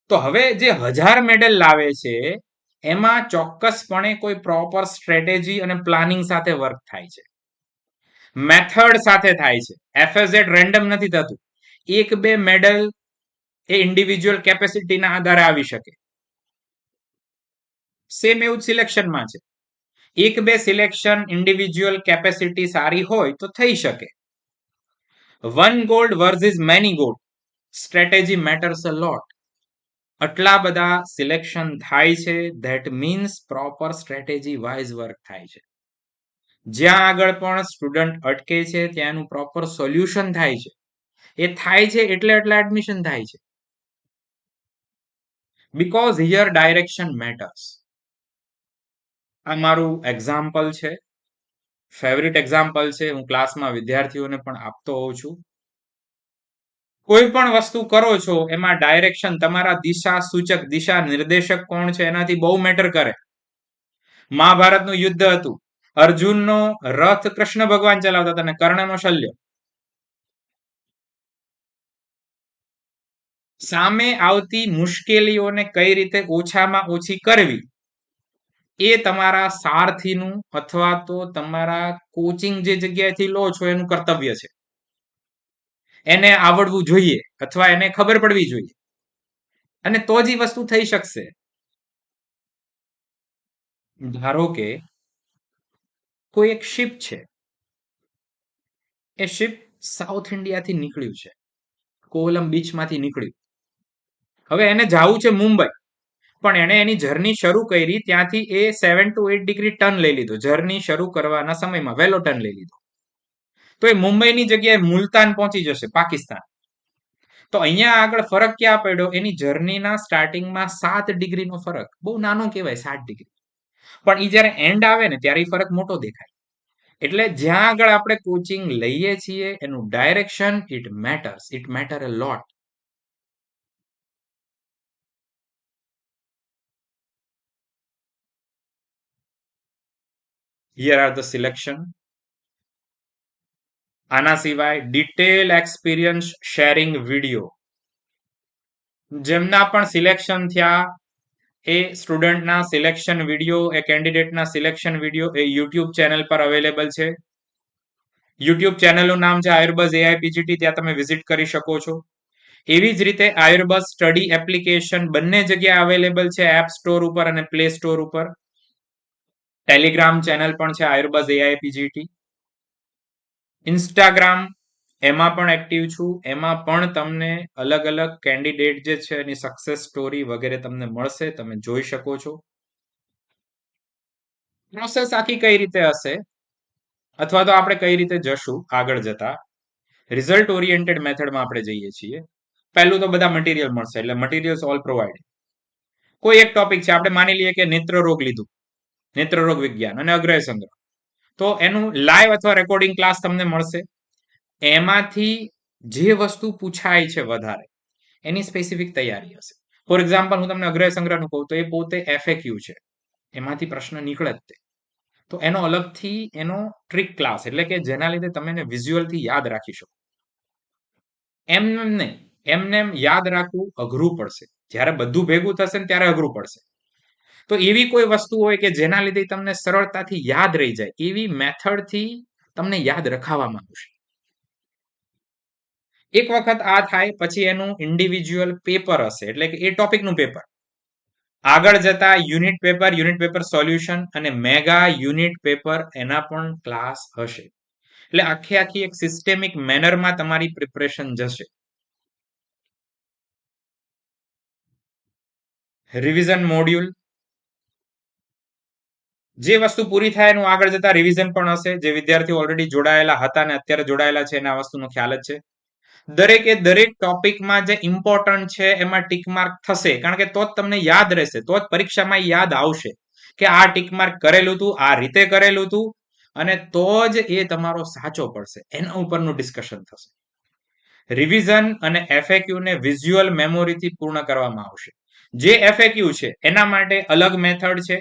તો હવે જે 1000 મેડલ લાવે છે એમાં ચોક્કસપણે કોઈ પ્રોપર સ્ટ્રેટેજી અને પ્લાનિંગ સાથે વર્ક થાય છે, મેથડ સાથે થાય છે. એફએઝેડ રેન્ડમ નથી થતું. 1-2 મેડલ એ ઇન્ડિવિજ્યુઅલ કેપેસિટીના આધારે આવી શકે. સેમ એવું સિલેક્શનમાં છે. 1-2 સિલેક્શન ઇન્ડિવિજ્યુઅલ કેપેસિટી સારી હોય તો થઈ શકે. One gold versus many gold, strategy matters a lot. આટલા બધા સિલેક્શન થાય છે, that means proper strategy wise work થાય છે. જ્યાં આગળ પણ સ્ટુડન્ટ અટકે છે ત્યાં એનું પ્રોપર સોલ્યુશન થાય છે. એ થાય છે એટલે એટલા એડમિશન થાય છે. Because here direction matters. આ મારું એક્ઝામ્પલ છે, ફેવરિટ એક્ઝામ્પલ છે. હું ક્લાસમાં વિદ્યાર્થીઓને પણ આપતો હોઉં છું. કોઈ પણ વસ્તુ કરો છો એમાં ડાયરેક્શન, તમારા દિશા સૂચક, દિશા નિર્દેશક કોણ છે એનાથી બહુ મેટર કરે. મહાભારતનું યુદ્ધ હતું, અર્જુનનો રથ કૃષ્ણ ભગવાન ચલાવતા હતા અને કર્ણનો શલ્ય. સામે આવતી મુશ્કેલીઓને કઈ રીતે ઓછામાં ઓછી કરવી એ તમારા સારથીનું અથવા તો તમારા કોચિંગ જે જગ્યાએથી લો છો એનું કર્તવ્ય છે. એને આવડવું જોઈએ અથવા એને ખબર પડવી જોઈએ, અને તો જ એ વસ્તુ થઈ શકશે. ધારો કે કોઈ એક શિપ છે, એ શિપ સાઉથ ઇન્ડિયાથી નીકળ્યું છે, કોવલમ બીચમાંથી નીકળ્યું. હવે એને જવું છે મુંબઈ, પણ એણે એની જર્ની શરૂ કરી ત્યાંથી એ 7 to 8 ડિગ્રી ટર્ન લઈ લીધો. જર્ની શરૂ કરવાના સમયમાં વહેલો ટર્ન લઈ લીધો, તો એ મુંબઈની જગ્યાએ મુલતાન પહોંચી જશે, પાકિસ્તાન. તો અહીંયા આગળ ફરક ક્યાં પડ્યો? એની જર્નીના સ્ટાર્ટિંગમાં 7 ડિગ્રીનો ફરક. બહુ નાનો કહેવાય 7 ડિગ્રી, પણ એ જ્યારે એન્ડ આવે ને ત્યારે એ ફરક મોટો દેખાય. એટલે જ્યાં આગળ આપણે કોચિંગ લઈએ છીએ એનું direction, it matters, it matter a lot. Here are the selection. આના સિવાય ડિટેલ એક્સપિરિયન્સ શેરિંગ વિડીયો. જેમના પણ સિલેક્શન થયા એ સ્ટુડન્ટના સિલેક્શન વિડીયો, એ કેન્ડિડેટના સિલેક્શન વિડીયો એ યુટ્યુબ ચેનલ પર અવેલેબલ છે. યુટ્યુબ ચેનલનું નામ છે આયુર્બઝ એઆઈપીજીટી, ત્યાં તમે વિઝિટ કરી શકો છો. એવી જ રીતે આયુર્બઝ સ્ટડી એપ્લિકેશન બંને જગ્યાએ અવેલેબલ છે, એપ સ્ટોર ઉપર અને પ્લે સ્ટોર ઉપર. ટેલિગ્રામ ચેનલ પણ છે આયુર્બઝ એઆઈપીજીટી. ઇન્સ્ટાગ્રામ, એમાં પણ એક્ટિવ છું. એમાં પણ તમને અલગ અલગ કેન્ડિડેટ જે છે એની સક્સેસ સ્ટોરી વગેરે તમને મળશે, તમે જોઈ શકો છો. પ્રોસેસ આખી કઈ રીતે હશે અથવા તો આપણે કઈ રીતે જશું આગળ જતા, રિઝલ્ટ ઓરિએન્ટેડ મેથડમાં આપણે જઈએ છીએ. પહેલું તો બધા મટીરિયલ મળશે, એટલે મટીરિયલ્સ ઓલ પ્રોવાઈડ. કોઈ એક ટોપિક છે, આપણે માની લઈએ કે નેત્ર રોગ લીધું, નેત્ર રોગ વિજ્ઞાન અને અગ્રય સંગ્રહ, તો એનું લાઈવ અથવા રેકોર્ડિંગ ક્લાસ તમને મળશે. એમાંથી જે વસ્તુ પૂછાય છે વધારે એની સ્પેસિફિક તૈયારી હશે. ફોર એક્ઝામ્પલ, હું તમને અગ્રય સંગ્રહનું કહું તો એ પોતે એફએક્યુ છે, એમાંથી પ્રશ્ન નીકળે જ તે. તો એનો અલગથી એનો ટ્રિક ક્લાસ, એટલે કે જેના લીધે તમે એને વિઝ્યુઅલથી યાદ રાખી શકો. એમને નહીં, એમને યાદ રાખવું અઘરું પડશે. જ્યારે બધું ભેગું થશે ને ત્યારે અઘરું પડશે. તો એવી કોઈ વસ્તુ હોય કે જેના લીધે તમને સરળતાથી યાદ રહી જાય, એવી મેથડથી તમને યાદ રખાવવામાં આવશે. એક વખત આ થાય પછી એનું ઇન્ડિવિજ્યુઅલ પેપર હશે, એટલે કે એ ટોપિકનું પેપર. આગળ જતા યુનિટ પેપર સોલ્યુશન અને મેગા યુનિટ પેપર, એના પણ ક્લાસ હશે. એટલે આખી એક સિસ્ટેમિક મેનરમાં તમારી પ્રિપરેશન જશે. રિવિઝન મોડ્યુલ, જે વસ્તુ પૂરી થાય એનું આગળ જતા રિવિઝન પણ હશે. જે વિદ્યાર્થીઓ ઓલરેડી જોડાયેલા હતા અને અત્યારે જોડાયેલા છે એને આ વસ્તુનો ખ્યાલ જ છે. દરેકે દરેક ટોપિકમાં જે ઇમ્પોર્ટન્ટ છે એમાં ટીક માર્ક થશે, કારણ કે તો જ તમને યાદ રહેશે, તો જ પરીક્ષામાં યાદ આવશે કે આ ટીક માર્ક કરેલું હતું, આ રીતે કરેલું હતું, અને તો જ એ તમારો સાચો પડશે. એના ઉપરનું ડિસ્કશન થશે. રિવિઝન અને એફએક્યુ ને વિઝ્યુઅલ મેમોરીથી પૂર્ણ કરવામાં આવશે. જે એફએક્યુ છે એના માટે અલગ મેથડ છે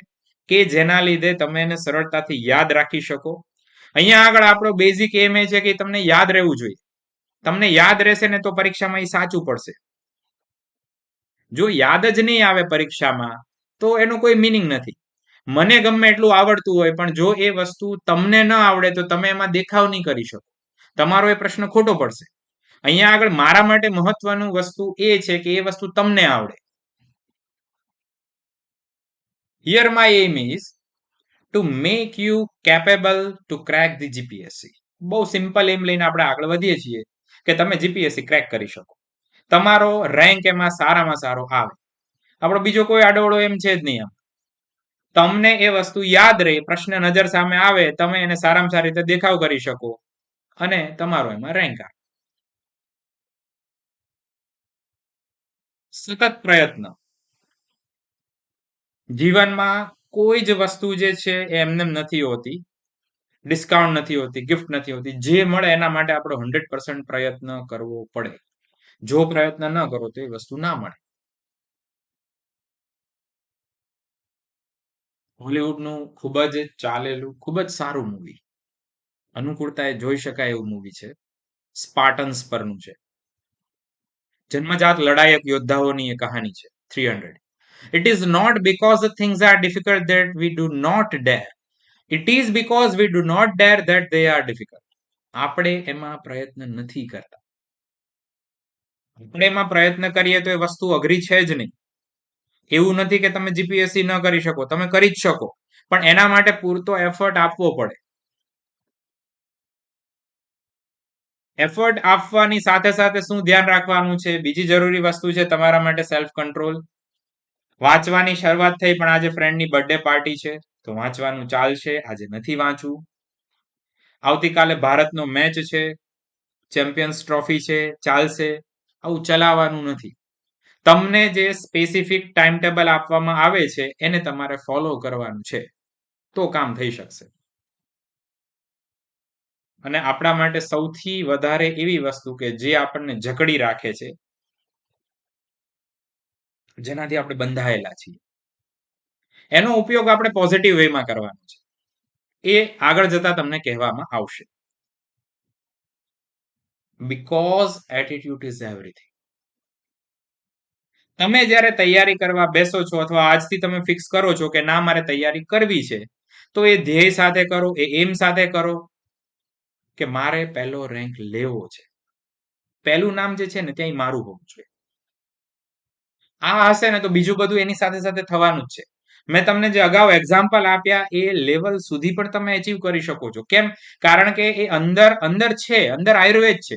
કે જેના લીધે તમે એને સરળતાથી યાદ રાખી શકો. અહીંયા આગળ આપણો બેઝિક એમ એ છે કે તમને યાદ રહેવું જોઈએ. તમને યાદ રહેશે ને તો પરીક્ષામાં એ સાચું પડશે. જો યાદ જ નહીં આવે પરીક્ષામાં તો એનો કોઈ મિનિંગ નથી. મને ગમે એટલું આવડતું હોય પણ જો એ વસ્તુ તમને ન આવડે તો તમે એમાં દેખાવ નહીં કરી શકો. તમારો એ પ્રશ્ન ખોટો પડશે. અહીંયા આગળ મારા માટે મહત્વનું વસ્તુ એ છે કે એ વસ્તુ તમને આવડે. Here my aim is to make you capable to crack the GPSC. બહુ સિમ્પલ એમ લઈને આપણે આગળ વધીએ છીએ કે તમે જીપીએસસી ક્રેક કરી શકો, તમારો રેન્ક એમાં સારામાં સારો આવે. આપણો બીજો કોઈ આડોવડો એમ છે જ નહીં. તમને એ વસ્તુ યાદ રહે, પ્રશ્ન નજર સામે આવે, તમે એને સારામાં સારી રીતે દેખાવ કરી શકો અને તમારો એમાં રેન્ક આવે. સતત પ્રયત્ન. જીવનમાં કોઈ જ વસ્તુ જે છે એ એમને નથી હોતી, ડિસ્કાઉન્ટ નથી હોતી, ગિફ્ટ નથી હોતી. જે મળે એના માટે આપણો 100% પ્રયત્ન કરવો પડે. જો પ્રયત્ન ન કરો તો એ વસ્તુ ના મળે. હોલિવૂડનું ખૂબ જ ચાલેલું, ખૂબ જ સારું મૂવી, અનુકૂળતાએ જોઈ શકાય એવું મૂવી છે, સ્પાર્ટન્સ પરનું છે. જન્મજાત લડાયક યોદ્ધાઓની એ કહાની છે. 300. It is not because the things are difficult that we do not dare. It is because we do not dare that they are difficult. આપણે એમાં પ્રયત્ન નથી કરતા. આપણે એમાં પ્રયત્ન કરીએ તો એ વસ્તુ અઘરી છે જ નહીં. એવું નથી કે તમે જીપીએસસી ન કરી શકો, તમે કરી જ શકો, પણ એના માટે પૂરતો એફર્ટ આપવો પડે. એફર્ટ આપવાની સાથે સાથે શું ધ્યાન રાખવાનું છે? બીજી જરૂરી વસ્તુ છે તમારા માટે સેલ્ફ કંટ્રોલ. વાંચવાની શરૂઆત થઈ પણ આજે ફ્રેન્ડની બર્થડે પાર્ટી છે તો વાંચવાનું ચાલશે, આજે નથી વાંચવું. આવતીકાલે ભારતનો મેચ છે, ચેમ્પિયન્સ ટ્રોફી છે, ચાલશે. આવું ચલાવવાનું નથી. તમને જે સ્પેસિફિક ટાઈમ ટેબલ આપવામાં આવે છે એને તમારે ફોલો કરવાનું છે, તો કામ થઈ શકશે. અને આપણા માટે સૌથી વધારે એવી વસ્તુ કે જે આપણને જકડી રાખે છે, જેનાથી આપણે બંધાયેલા છીએ, એનો ઉપયોગ આપણે પોઝિટિવ વેમાં કરવાનો છે. એ આગળ જતા તમને કહેવામાં આવશે. Because attitude is everything. તમે જ્યારે તૈયારી કરવા બેસો છો અથવા આજથી તમે ફિક્સ કરો છો કે ના મારે તૈયારી કરવી છે, તો એ ધ્યેય સાથે કરો, એ એમ સાથે કરો કે મારે પહેલો રેન્ક લેવો છે. પહેલું નામ જે છે ને ત્યાં મારું હોવું જોઈએ. આ હશે ને તો બીજું બધું એની સાથે સાથે થવાનું જ છે. મેં તમને જે અગાઉ એક્ઝામ્પલ આપ્યા એ લેવલ સુધી પણ તમે અચીવ કરી શકો છો. કેમ? કારણ કે એ અંદર અંદર છે, અંદર આયુર્વેદ છે.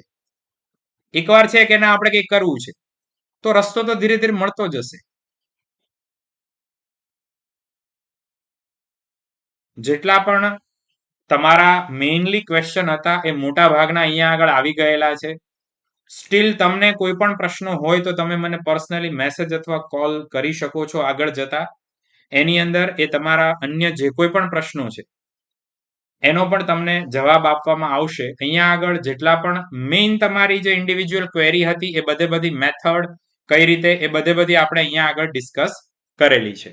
એકવાર છે કે ના આપણે કંઈક કરવું છે તો રસ્તો તો ધીરે ધીરે મળતો જશે. જેટલા પણ તમારા મેઇનલી ક્વેશ્ચન હતા એ મોટા ભાગના અહીંયા આગળ આવી ગયેલા છે. સ્ટીલ તમને કોઈ પણ પ્રશ્ન હોય તો તમે મને પર્સનલી મેસેજ અથવા કોલ કરી શકો છો આગળ જતા. એની અંદર એ તમારા અન્ય જે કોઈ પણ પ્રશ્નો છે એનો પણ તમને જવાબ આપવામાં આવશે. અહીંયા આગળ જેટલા પણ મેઇન તમારી જે ઇન્ડિવિજ્યુઅલ ક્વેરી હતી એ બધી મેથડ કઈ રીતે એ બધી આપણે અહીંયા આગળ ડિસ્કસ કરેલી છે.